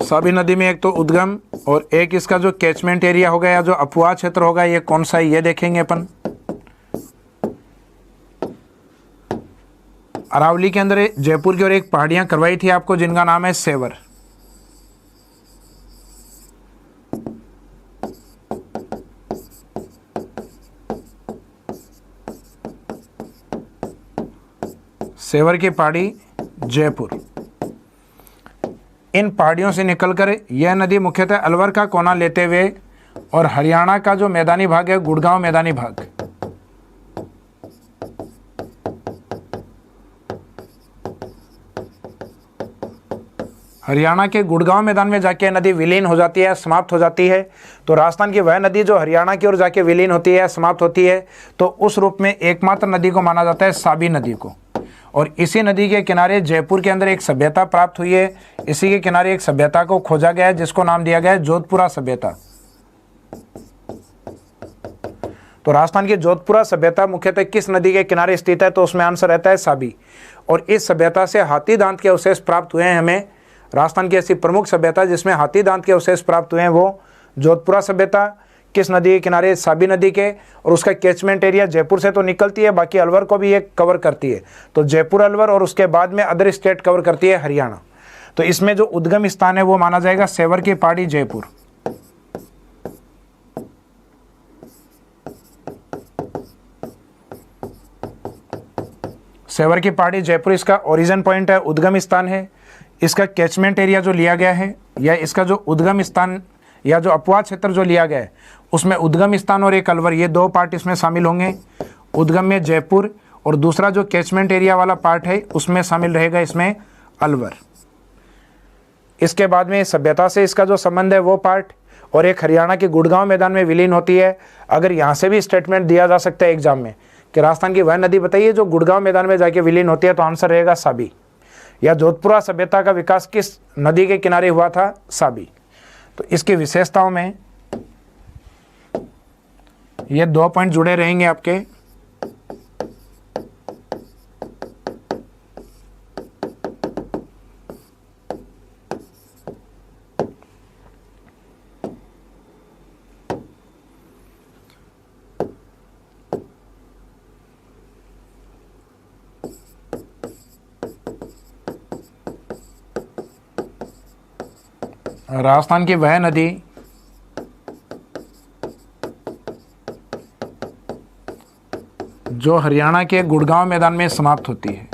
साबी नदी में एक तो उद्गम और एक इसका जो कैचमेंट एरिया होगा या जो अपवाह क्षेत्र होगा ये कौन सा है ये देखेंगे अपन। अरावली के अंदर जयपुर की ओर एक पहाड़ियां करवाई थी आपको जिनका नाम है सेवर। सेवर की पहाड़ी जयपुर। इन पहाड़ियों से निकलकर यह नदी मुख्यतः अलवर का कोना लेते हुए और हरियाणा का जो मैदानी भाग है गुड़गांव मैदानी भाग, हरियाणा के गुड़गांव मैदान में जाके नदी विलीन हो जाती है, समाप्त हो जाती है। तो राजस्थान की वह नदी जो हरियाणा की ओर जाके विलीन होती है, समाप्त होती है, तो उस रूप में एकमात्र नदी को माना जाता है साबी नदी को। और इसी नदी के किनारे जयपुर के अंदर एक सभ्यता प्राप्त हुई है। इसी के किनारे एक सभ्यता को खोजा गया है जिसको नाम दिया गया है जोधपुरा सभ्यता। तो राजस्थान की जोधपुरा सभ्यता मुख्यतः किस नदी के किनारे स्थित है, तो उसमें आंसर रहता है साबी। और इस सभ्यता से हाथी दांत के अवशेष प्राप्त हुए हैं हमें। राजस्थान की ऐसी प्रमुख सभ्यता जिसमें हाथी दांत के अवशेष प्राप्त हुए हैं वो जोधपुरा सभ्यता। किस नदी के किनारे, साबी नदी के, और उसका कैचमेंट एरिया जयपुर से तो निकलती है, बाकी अलवर को भी ये कवर करती है। तो जयपुर अलवर और उसके बाद में अदर स्टेट कवर करती है हरियाणा। तो इसमें जो उद्गम स्थान है वो माना जाएगा सेवर की पहाड़ी जयपुर। सेवर की पहाड़ी जयपुर इसका ओरिजिन पॉइंट है, उद्गम स्थान है। इसका कैचमेंट एरिया जो लिया गया है या इसका जो उद्गम स्थान या जो अपवाह क्षेत्र जो लिया गया है उसमें उद्गम स्थान और एक अलवर, ये दो पार्ट इसमें शामिल होंगे। उद्गम में जयपुर और दूसरा जो कैचमेंट एरिया वाला पार्ट है उसमें शामिल रहेगा इसमें अलवर। इसके बाद में सभ्यता से इसका जो संबंध है वो पार्ट, और एक हरियाणा के गुड़गांव मैदान में विलीन होती है। अगर यहाँ से भी स्टेटमेंट दिया जा सकता है एग्जाम में कि राजस्थान की वह नदी बताइए जो गुड़गांव मैदान में जाके विलीन होती है, तो आंसर रहेगा साबी। या जोधपुरा सभ्यता का विकास किस नदी के किनारे हुआ था, साबी। तो इसकी विशेषताओं में ये 2 पॉइंट जुड़े रहेंगे आपके। राजस्थान की वह नदी जो हरियाणा के गुड़गांव मैदान में समाप्त होती है।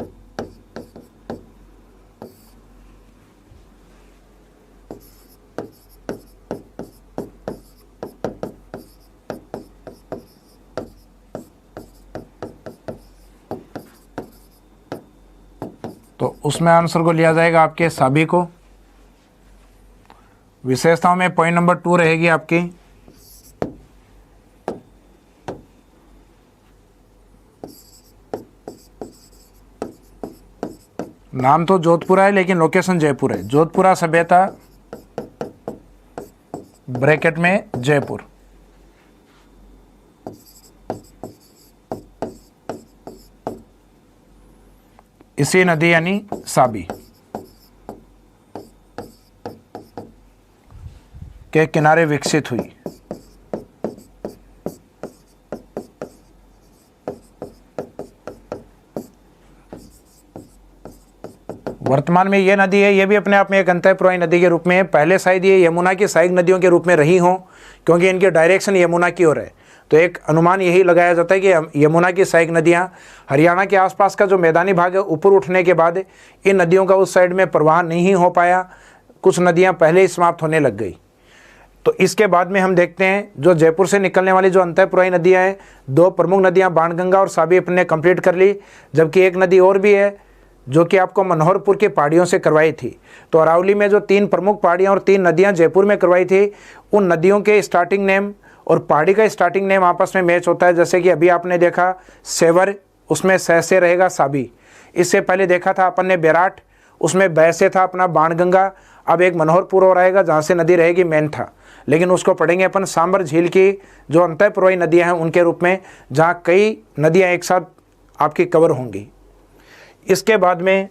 तो उसमें आंसर को लिया जाएगा आपके साबी को। विशेषताओं में पॉइंट नंबर 2 रहेगी आपकी नाम तो जोधपुरा है लेकिन लोकेशन जयपुर है। जोधपुरा सभ्यता ब्रैकेट में जयपुर। इसी नदी यानी साबी के किनारे विकसित हुई। वर्तमान में ये नदी है, ये भी अपने आप में एक अंतःप्रवाही नदी के रूप में है। पहले शायद ये यमुना की सहायक नदियों के रूप में रही हों क्योंकि इनके डायरेक्शन यमुना की ओर है। तो एक अनुमान यही लगाया जाता है कि यमुना की सहायक नदियाँ हरियाणा के आसपास का जो मैदानी भाग है ऊपर उठने के बाद इन नदियों का उस साइड में प्रवाह नहीं हो पाया, कुछ नदियाँ पहले ही समाप्त होने लग गई। तो इसके बाद में हम देखते हैं जो जयपुर से निकलने वाली जो अंतःप्रवाही नदियाँ हैं, 2 प्रमुख नदियाँ बाणगंगा और साबी अपने कंप्लीट कर ली, जबकि एक नदी और भी है जो कि आपको मनोहरपुर की पहाड़ियों से करवाई थी। तो अरावली में जो 3 प्रमुख पहाड़ियाँ और 3 नदियाँ जयपुर में करवाई थी, उन नदियों के स्टार्टिंग नेम और पहाड़ी का स्टार्टिंग नेम आपस में मैच होता है। जैसे कि अभी आपने देखा सेवर, उसमें सह से रहेगा साबी। इससे पहले देखा था अपन ने बैराट, उसमें बै से था अपना बाणगंगा। अब एक मनोहरपुर और आएगा जहाँ से नदी रहेगी मेंथा, लेकिन उसको पढ़ेंगे अपन सांबर झील की जो अंतःप्रवाही नदियाँ हैं उनके रूप में, जहाँ कई नदियाँ एक साथ आपकी कवर होंगी। इसके बाद में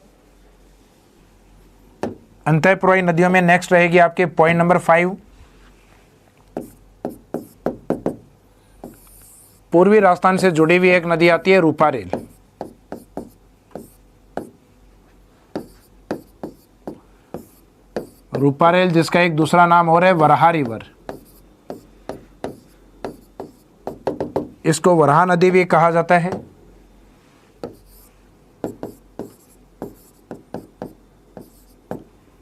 अंतःप्रवाही नदियों में नेक्स्ट रहेगी आपके पॉइंट नंबर 5, पूर्वी राजस्थान से जुड़ी हुई एक नदी आती है रूपारेल। रूपारेल जिसका एक दूसरा नाम और है वराहा रिवर, इसको वराहा नदी भी कहा जाता है।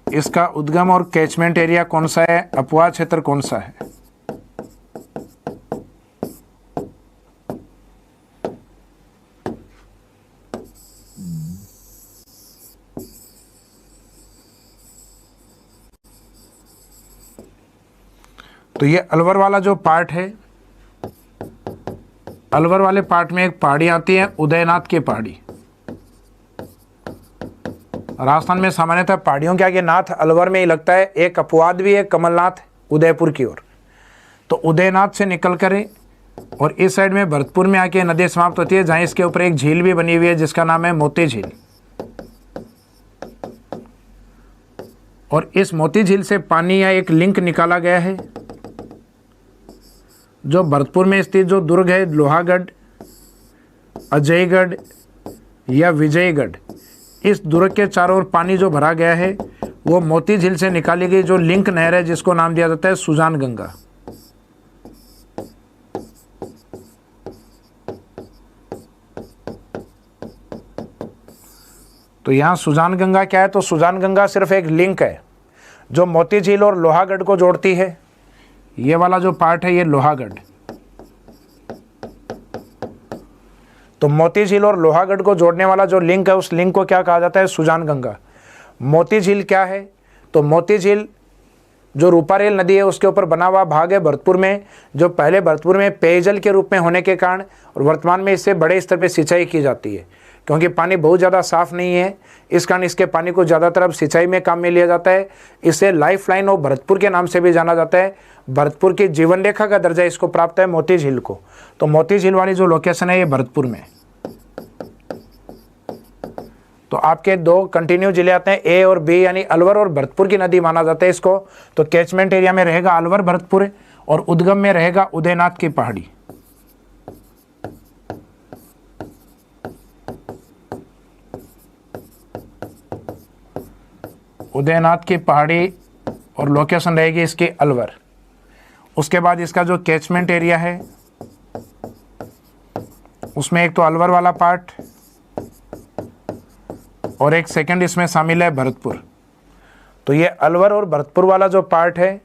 इसका उद्गम और कैचमेंट एरिया कौन सा है, अपवाह क्षेत्र कौन सा है? तो ये अलवर वाला जो पार्ट है, अलवर वाले पार्ट में एक पहाड़ी आती है उदयनाथ की पहाड़ी। राजस्थान में सामान्यतः पहाड़ियों के आगे नाथ अलवर में ही लगता है, एक अपवाद भी है कमलनाथ उदयपुर की ओर। तो उदयनाथ से निकल कर और इस साइड में भरतपुर में आके नदी समाप्त होती है, जहाँ इसके ऊपर एक झील भी बनी हुई है जिसका नाम है मोती झील। और इस मोती झील से पानी या एक लिंक निकाला गया है, जो भरतपुर में स्थित जो दुर्ग है लोहागढ़, अजयगढ़ या विजयगढ़, इस दुर्ग के चारों ओर पानी जो भरा गया है वो मोती झील से निकाली गई जो लिंक नहर है, जिसको नाम दिया जाता है सुजान गंगा। तो यहाँ सुजान गंगा क्या है, तो सुजान गंगा सिर्फ एक लिंक है जो मोती झील और लोहागढ़ को जोड़ती है। ये वाला जो पार्ट है ये लोहागढ़, तो मोती झील और लोहागढ़ को जोड़ने वाला जो लिंक है उस लिंक को क्या कहा जाता है, सुजान गंगा। मोती झील क्या है, तो मोती झील जो रूपारेल नदी है उसके ऊपर बना हुआ भाग है भरतपुर में, जो पहले भरतपुर में पेयजल के रूप में होने के कारण और वर्तमान में इससे बड़े स्तर पर सिंचाई की जाती है, क्योंकि पानी बहुत ज़्यादा साफ़ नहीं है, इस कारण इसके पानी को ज़्यादातर अब सिंचाई में काम में लिया जाता है। इसे लाइफ लाइन ऑफ भरतपुर के नाम से भी जाना जाता है। भरतपुर की जीवन रेखा का दर्जा इसको प्राप्त है मोती झील को। तो मोती झील वाली जो लोकेशन है ये भरतपुर में। तो आपके दो कंटिन्यू जिले आते हैं ए और बी, यानी अलवर और भरतपुर की नदी माना जाता है इसको। तो कैचमेंट एरिया में रहेगा अलवर भरतपुर और उद्गम में रहेगा उदयनाथ की पहाड़ी। उदयनाथ की पहाड़ी और लोकेशन रहेगी इसकी अलवर। उसके बाद इसका जो कैचमेंट एरिया है उसमें एक तो अलवर वाला पार्ट और एक सेकंड इसमें शामिल है भरतपुर। तो ये अलवर और भरतपुर वाला जो पार्ट है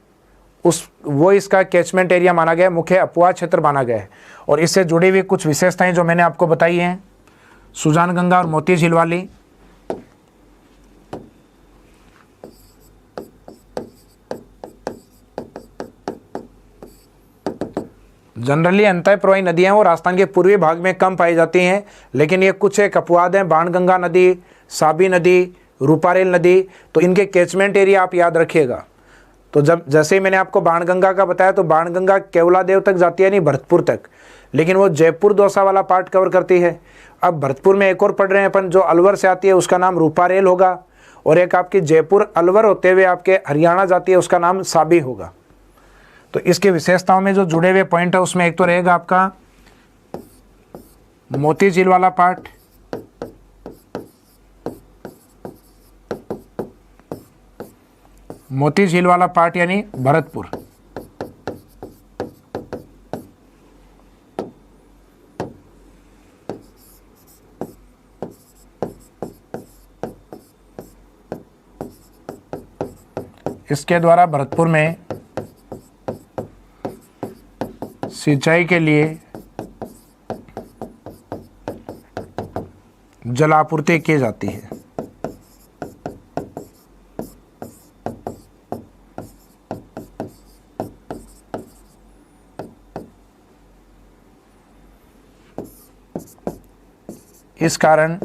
वो इसका कैचमेंट एरिया माना गया है, मुख्य अपवाह क्षेत्र माना गया है। और इससे जुड़ी हुई कुछ विशेषताएं जो मैंने आपको बताई हैं सुजान गंगा और मोती झील वाली, जनरली अंतःप्रवाही नदियाँ वो राजस्थान के पूर्वी भाग में कम पाई जाती हैं, लेकिन ये कुछ एक अपवाद हैं, बाणगंगा नदी, साबी नदी, रूपारेल नदी। तो इनके कैचमेंट एरिया आप याद रखिएगा। तो जब जैसे ही मैंने आपको बाणगंगा का बताया, तो बाणगंगा केवलादेव तक जाती है, नहीं भरतपुर तक, लेकिन वो जयपुर दौसा वाला पार्ट कवर करती है। अब भरतपुर में एक और पढ़ रहे हैं अपन, जो अलवर से आती है उसका नाम रूपारेल होगा, और एक आपकी जयपुर अलवर होते हुए आपके हरियाणा जाती है उसका नाम साबी होगा। तो इसकी विशेषताओं में जो जुड़े हुए पॉइंट है उसमें एक तो रहेगा आपका मोती झील वाला पार्ट, मोती झील वाला पार्ट यानी भरतपुर। इसके द्वारा भरतपुर में सिंचाई के लिए जल आपूर्ति की जाती है। इस कारण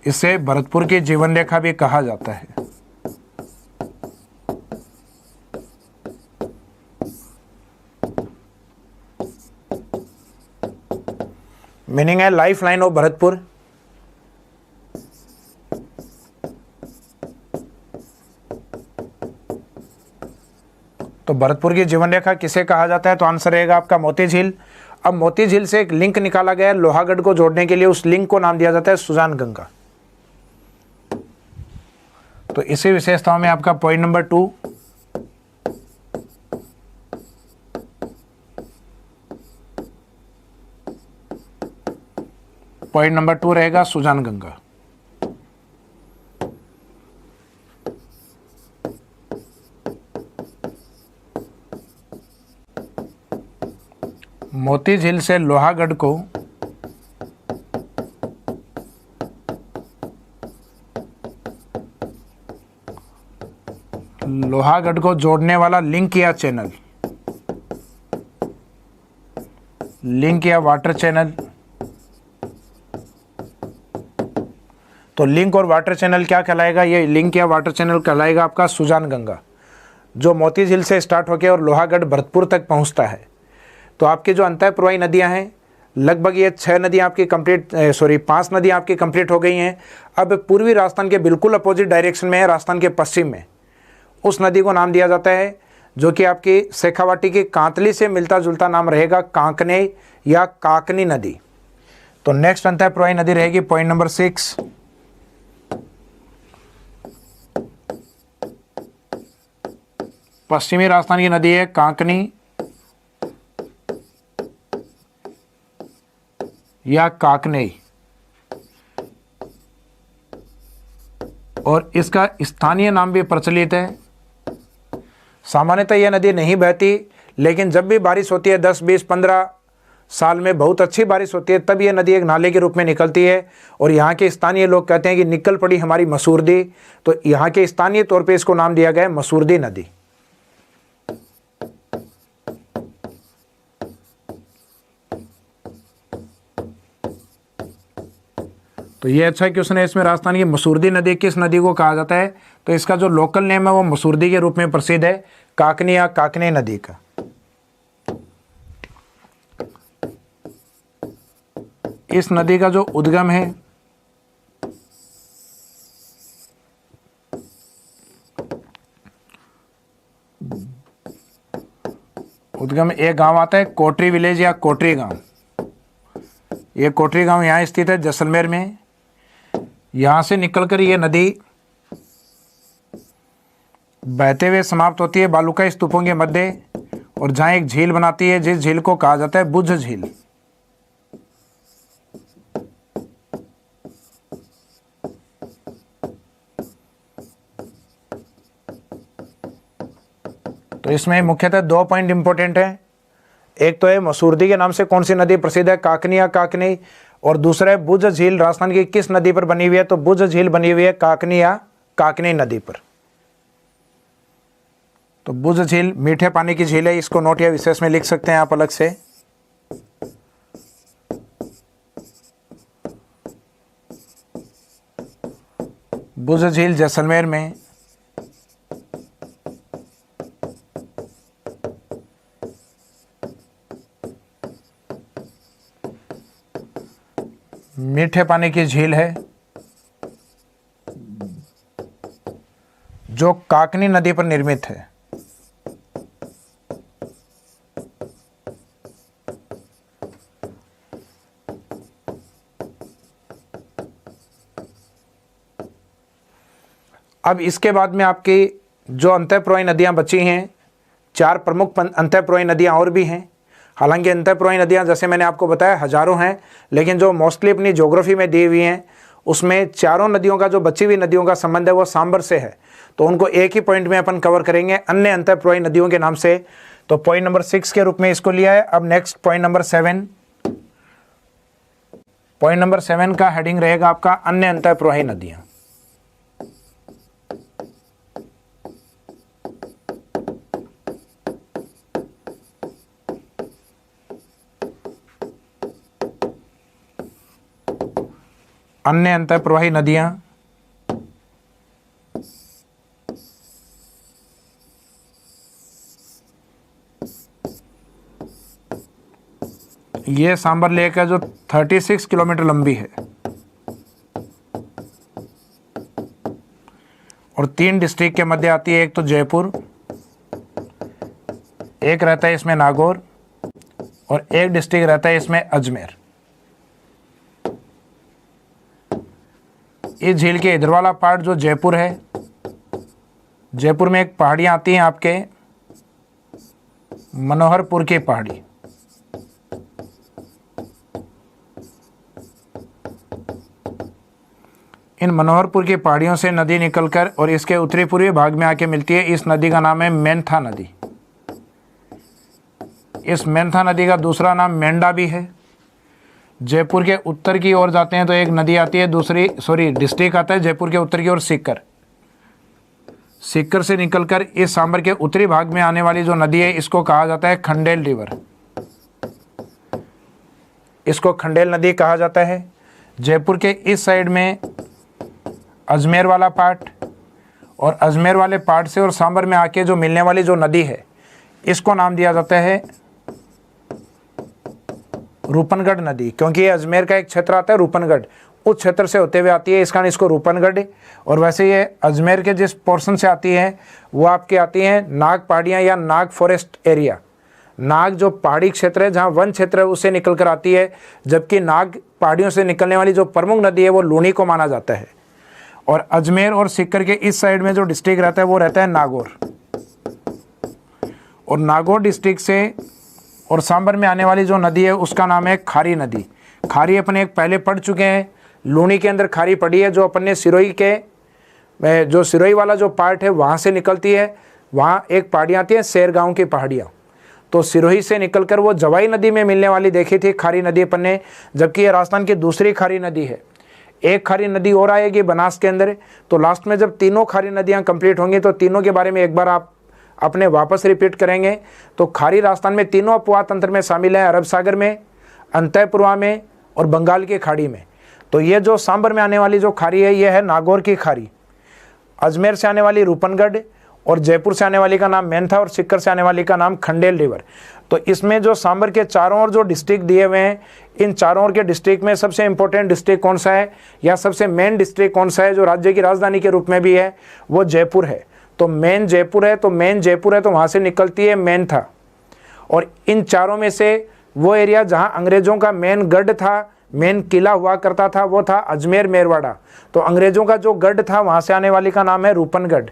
इसे भरतपुर की जीवन रेखा भी कहा जाता है। मीनिंग है लाइफ लाइन ऑफ भरतपुर, तो भरतपुर की जीवन रेखा किसे कहा जाता है? तो आंसर रहेगा आपका मोती झील। अब मोती झील से एक लिंक निकाला गया है लोहागढ़ को जोड़ने के लिए, उस लिंक को नाम दिया जाता है सुजान गंगा। तो इसी विशेषताओं में आपका पॉइंट नंबर 2 रहेगा सुजान गंगा। मोती झील से लोहागढ़ को जोड़ने वाला लिंक या चैनल, लिंक या वाटर चैनल। तो लिंक और वाटर चैनल क्या कहलाएगा? ये लिंक या वाटर चैनल कहलाएगा आपका सुजान गंगा, जो मोती झील से स्टार्ट होकर और लोहागढ़ भरतपुर तक पहुंचता है। तो आपकी जो अंतःप्रवाही नदियां हैं, लगभग ये 6 नदियां आपकी कंप्लीट 5 नदियां आपकी कंप्लीट हो गई हैं। अब पूर्वी राजस्थान के बिल्कुल अपोजिट डायरेक्शन में है, राजस्थान के पश्चिम में। उस नदी को नाम दिया जाता है, जो कि आपकी शेखावाटी की कांतली से मिलता जुलता नाम रहेगा, कांकने या काकनी नदी। तो नेक्स्ट अंतःप्रवाही नदी रहेगी पॉइंट नंबर 6, पश्चिमी राजस्थान की नदी है कांकनी या काकनेई, और इसका स्थानीय नाम भी प्रचलित है। सामान्यतः यह नदी नहीं बहती, लेकिन जब भी बारिश होती है 10, 20, 15 साल में बहुत अच्छी बारिश होती है, तब यह नदी एक नाले के रूप में निकलती है। और यहाँ के स्थानीय लोग कहते हैं कि निकल पड़ी हमारी मसूरदी, तो यहाँ के स्थानीय तौर पे इसको नाम दिया गया है मसूरदी नदी। तो ये अच्छा क्वेश्चन है, इसमें राजस्थान की मसूरदी नदी किस नदी को कहा जाता है? तो इसका जो लोकल नेम है वो मसूरदी के रूप में प्रसिद्ध है, काकनी या काकने नदी का। इस नदी का जो उद्गम है एक गांव आता है कोटरी विलेज या कोटरी गांव। ये कोटरी गांव यहाँ स्थित है जैसलमेर में। यहाँ से निकलकर ये नदी बहते हुए समाप्त होती है बालूका स्तूपों के मध्य, और जहाँ एक झील बनाती है, जिस झील को कहा जाता है बुझ झील। तो इसमें मुख्यतः 2 पॉइंट इंपॉर्टेंट है। एक तो है मसूरदी के नाम से कौन सी नदी प्रसिद्ध है, काकनी या काकनी, और दूसरा है बुझ झील राजस्थान की किस नदी पर बनी हुई है? तो बुझ झील बनी हुई है काकनी या काकनी नदी पर। तो बुझ झील मीठे पानी की झील है, इसको नोट या विशेष में लिख सकते हैं आप अलग से। बुझ झील जैसलमेर में। मीठे पानी की झील है जो काकनी नदी पर निर्मित है। अब इसके बाद में आपकी जो अंतःप्रवाही नदियां बची हैं, 4 प्रमुख अंतःप्रवाही नदियां और भी हैं। हालांकि अंतःप्रवाही नदियां जैसे मैंने आपको बताया हजारों हैं, लेकिन जो मोस्टली अपनी ज्योग्राफी में दी हुई हैं, उसमें चारों नदियों का जो बची हुई नदियों का संबंध है वो सांबर से है। तो उनको एक ही पॉइंट में अपन कवर करेंगे अन्य अंतःप्रवाही नदियों के नाम से। तो पॉइंट नंबर 6 के रूप में इसको लिया है। अब next point number 7। Point number 7 का हेडिंग रहेगा आपका अन्य अंतःप्रवाही नदियां। अन्य अंतःप्रवाही नदियां ये सांबर लेक है जो 36 किलोमीटर लंबी है और 3 डिस्ट्रिक्ट के मध्य आती है। एक तो जयपुर, एक रहता है इसमें नागौर और एक डिस्ट्रिक्ट रहता है इसमें अजमेर। इस झील के इधर वाला पार्ट जो जयपुर है, जयपुर में एक पहाड़ियाँ आती हैं आपके मनोहरपुर की पहाड़ी। इन मनोहरपुर की पहाड़ियों से नदी निकलकर और इसके उत्तरी पूर्वी भाग में आके मिलती है। इस नदी का नाम है मेंथा नदी। इस मेंथा नदी का दूसरा नाम मेंढा भी है। जयपुर के उत्तर की ओर जाते हैं तो एक नदी आती है, डिस्ट्रिक्ट आता है जयपुर के उत्तर की ओर सीकर। सीकर से निकलकर इस सांबर के उत्तरी भाग में आने वाली जो नदी है इसको कहा जाता है खंडेल रिवर। इसको खंडेल नदी कहा जाता है। जयपुर के इस साइड में अजमेर वाला पार्ट और अजमेर वाले पार्ट से और सांबर में आके जो मिलने वाली जो नदी है इसको नाम दिया जाता है रूपनगढ़ नदी, क्योंकि ये अजमेर का एक क्षेत्र आता है रूपनगढ़, उस क्षेत्र से होते हुए आती है, इस कारण इसको रूपनगढ़। और वैसे ये अजमेर के जिस पोर्शन से आती है वो आपकी आती हैं नाग पहाड़ियाँ या नाग फॉरेस्ट एरिया। नाग जो पहाड़ी क्षेत्र है, जहाँ वन क्षेत्र है, उससे निकल कर आती है, जबकि नाग पहाड़ियों से निकलने वाली जो प्रमुख नदी है वो लूनी को माना जाता है। और अजमेर और सीकर के इस साइड में जो डिस्ट्रिक्ट रहता है वो रहता है नागौर। और नागौर डिस्ट्रिक्ट से और सांबर में आने वाली जो नदी है उसका नाम है खारी नदी। खारी अपने एक पहले पढ़ चुके हैं, लूनी के अंदर खारी पड़ी है, जो अपन ने सिरोही के जो सिरोही वाला जो पार्ट है वहाँ से निकलती है। वहाँ एक पहाड़ियाँ आती हैं शेरगांव की पहाड़ियाँ, तो सिरोही से निकलकर वो जवाई नदी में मिलने वाली देखी थी खारी नदी अपन ने, जबकि ये राजस्थान की दूसरी खारी नदी है। एक खारी नदी और आएगी बनास के अंदर। तो लास्ट में जब तीनों खारी नदियाँ कंप्लीट होंगी तो तीनों के बारे में एक बार आप अपने वापस रिपीट करेंगे। तो खारी राजस्थान में तीनों अपवाह तंत्र में शामिल है, अरब सागर में, अंतःपुरवा में और बंगाल की खाड़ी में। तो ये जो सांबर में आने वाली जो खाड़ी है ये है नागौर की खाड़ी। अजमेर से आने वाली रूपनगढ़ और जयपुर से आने वाली का नाम मेंथा और सीकर से आने वाली का नाम खंडेल रिवर। तो इसमें जो सांबर के चारों ओर जो डिस्ट्रिक्ट दिए हुए हैं, इन चारों ओर के डिस्ट्रिक्ट में सबसे इंपॉर्टेंट डिस्ट्रिक्ट कौन सा है या सबसे मेन डिस्ट्रिक्ट कौन सा है जो राज्य की राजधानी के रूप में भी है, वो जयपुर है। तो मेन जयपुर है, तो वहाँ से निकलती है मेंथा। और इन चारों में से वो एरिया जहाँ अंग्रेजों का मेन गढ़ था, मेन किला हुआ करता था, वो था अजमेर मेरवाड़ा। तो अंग्रेजों का जो गढ़ था वहाँ से आने वाली का नाम है रूपनगढ़।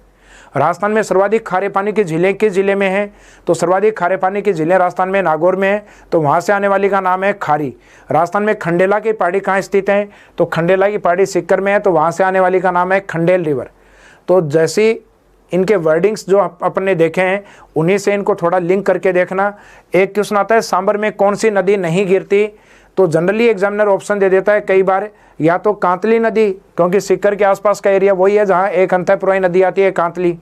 राजस्थान में सर्वाधिक खारे पानी की झीलें किस जिले में हैं, तो सर्वाधिक खारे पानी की झीलें राजस्थान में नागौर में है, तो वहाँ से आने वाली का नाम है खारी। राजस्थान में खंडेला की पहाड़ी कहाँ स्थित है, तो खंडेला की पहाड़ी सीकर में है, तो वहाँ से आने वाली का नाम है खंडेल रिवर। तो जैसी इनके वर्डिंग्स जो अपन ने देखे हैं उन्हीं से इनको थोड़ा लिंक करके देखना। एक क्वेश्चन आता है सांबर में कौन सी नदी नहीं गिरती, तो जनरली एग्जामिनर ऑप्शन दे देता है कई बार, या तो कांतली नदी, क्योंकि सीकर के आसपास का एरिया वही है जहाँ एक अंतःपुरवाई नदी आती है कांतली,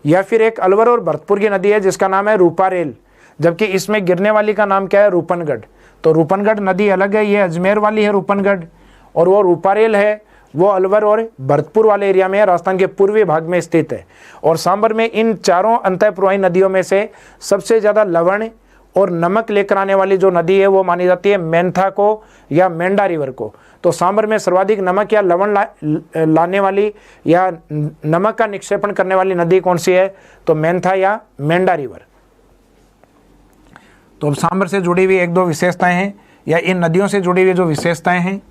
या फिर एक अलवर और भरतपुर की नदी है जिसका नाम है रूपारेल, जबकि इसमें गिरने वाली का नाम क्या है, रूपनगढ़। तो रूपनगढ़ नदी अलग है, ये अजमेर वाली है रूपनगढ़, और वो रूपारेल है वो अलवर और भरतपुर वाले एरिया में है, राजस्थान के पूर्वी भाग में स्थित है। और सांबर में इन चारों अंतःपुरवाई नदियों में से सबसे ज़्यादा लवण और नमक लेकर आने वाली जो नदी है वो मानी जाती है मेंथा को या मेंढा रिवर को। तो सांबर में सर्वाधिक नमक या लवण लाने वाली या नमक का निक्षेपण करने वाली नदी कौन सी है, तो मेंथा या मेंढा रिवर। तो अब सांबर से जुड़ी हुई एक दो विशेषताएं हैं या इन नदियों से जुड़ी हुई जो विशेषताएं हैं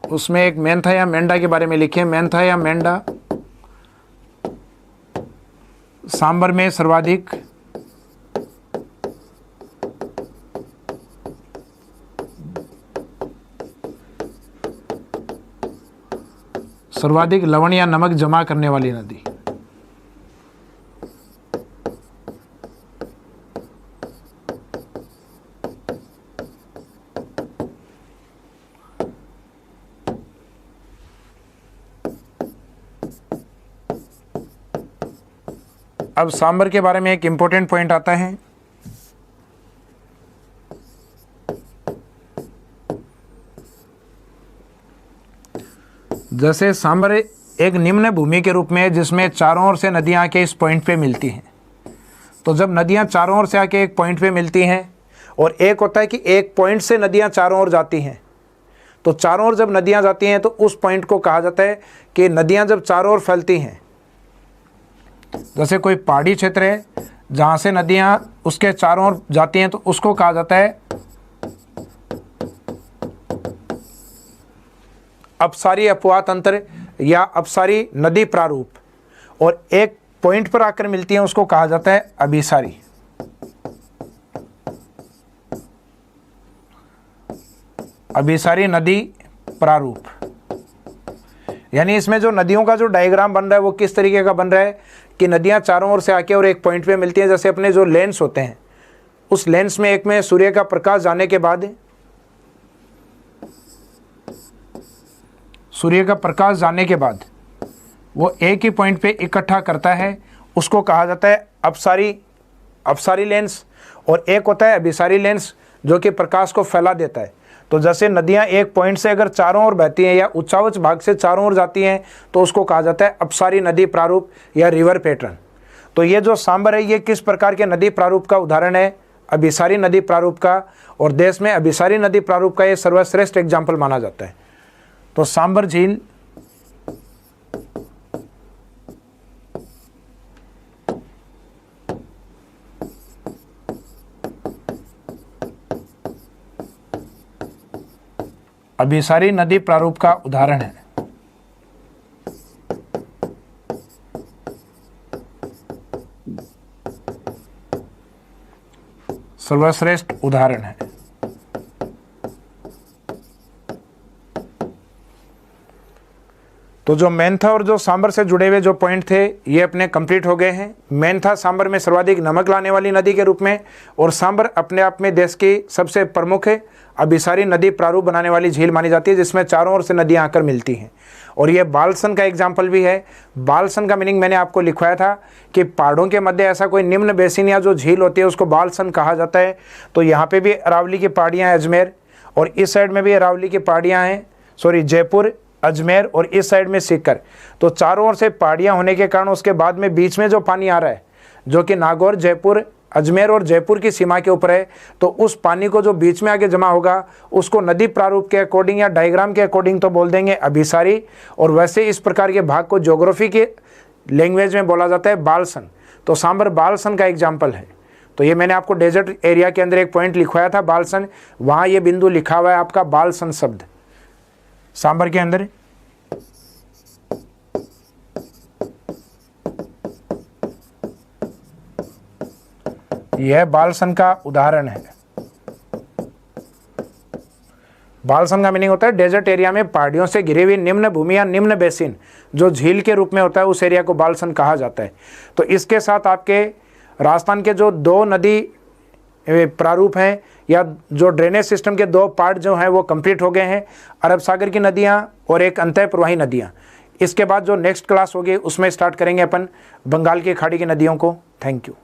उसमें एक मेंथा या मेंढा के बारे में लिखिए। मेंथा या मेंढा सांबर में सर्वाधिक लवण या नमक जमा करने वाली नदी। अब सांबर के बारे में एक इम्पोर्टेंट पॉइंट आता है। जैसे सांबर एक निम्न भूमि के रूप में है जिसमें चारों ओर से नदियां आके इस पॉइंट पे मिलती हैं। तो जब नदियां चारों ओर से आके एक पॉइंट पे मिलती हैं, और एक होता है कि एक पॉइंट से नदियां चारों ओर जाती हैं, तो चारों ओर जब नदियां जाती हैं तो उस पॉइंट को कहा जाता है कि नदियां जब चारों ओर फैलती हैं जैसे कोई पहाड़ी क्षेत्र है जहाँ से नदियाँ उसके चारों ओर जाती हैं तो उसको कहा जाता है अपसारी अपवाह तंत्र या अपसारी नदी प्रारूप, और एक पॉइंट पर आकर मिलती है उसको कहा जाता है अभिसारी। अभिसारी नदी प्रारूप, यानी इसमें जो नदियों का जो डायग्राम बन रहा है वो किस तरीके का बन रहा है कि नदियां चारों ओर से आके और एक पॉइंट पे मिलती हैं। जैसे अपने जो लेंस होते हैं उस लेंस में एक में सूर्य का प्रकाश जाने के बाद वो एक ही पॉइंट पे इकट्ठा करता है, उसको कहा जाता है अपसारी लेंस। और एक होता है अभिसारी लेंस जो कि प्रकाश को फैला देता है। तो जैसे नदियां एक पॉइंट से अगर चारों ओर बहती हैं या उच्चावच भाग से चारों ओर जाती हैं तो उसको कहा जाता है अपसारी नदी प्रारूप या रिवर पैटर्न। तो ये जो सांबर है ये किस प्रकार के नदी प्रारूप का उदाहरण है? अभिसारी नदी प्रारूप का। और देश में अभिसारी नदी प्रारूप का ये सर्वश्रेष्ठ एग्जाम्पल माना जाता है। तो सांबर झील अभिसारी नदी प्रारूप का उदाहरण है। सर्वश्रेष्ठ उदाहरण है। तो जो मेंथा और जो सांबर से जुड़े हुए जो पॉइंट थे ये अपने कंप्लीट हो गए हैं। मेंथा सांबर में सर्वाधिक नमक लाने वाली नदी के रूप में, और सांबर अपने आप में देश की सबसे प्रमुख अभिसारी नदी प्रारूप बनाने वाली झील मानी जाती है जिसमें चारों ओर से नदियां आकर मिलती हैं। और ये बालसन का एग्जाम्पल भी है। बालसन का मीनिंग मैंने आपको लिखवाया था कि पहाड़ों के मध्य ऐसा कोई निम्न बेसिन या जो झील होती है उसको बालसन कहा जाता है। तो यहाँ पे भी अरावली की पहाड़ियाँ हैं अजमेर, और इस साइड में भी अरावली की पहाड़ियाँ हैं, जयपुर, अजमेर, और इस साइड में सीकर। तो चारों ओर से पहाड़ियाँ होने के कारण उसके बाद में बीच में जो पानी आ रहा है जो कि नागौर, जयपुर, अजमेर और जयपुर की सीमा के ऊपर है, तो उस पानी को जो बीच में आके जमा होगा उसको नदी प्रारूप के अकॉर्डिंग या डायग्राम के अकॉर्डिंग तो बोल देंगे अभिसारी। और वैसे इस प्रकार के भाग को ज्योग्राफी के लैंग्वेज में बोला जाता है बालसन। तो सांबर बालसन का एग्जाम्पल है। तो ये मैंने आपको डेजर्ट एरिया के अंदर एक पॉइंट लिखवाया था बालसन, वहाँ ये बिंदु लिखा हुआ है आपका बालसन शब्द सांबर के अंदर। यह बालसन का उदाहरण है। बालसन का मीनिंग होता है डेजर्ट एरिया में पहाड़ियों से घिरी हुई निम्न भूमि या निम्न बेसिन जो झील के रूप में होता है उस एरिया को बालसन कहा जाता है। तो इसके साथ आपके राजस्थान के जो दो नदी प्रारूप हैं या जो ड्रेनेज सिस्टम के दो पार्ट जो हैं वो कंप्लीट हो गए हैं, अरब सागर की नदियां और एक अंतः प्रवाही नदियां। इसके बाद जो नेक्स्ट क्लास होगी उसमें स्टार्ट करेंगे अपन बंगाल की खाड़ी की नदियों को। Thank you.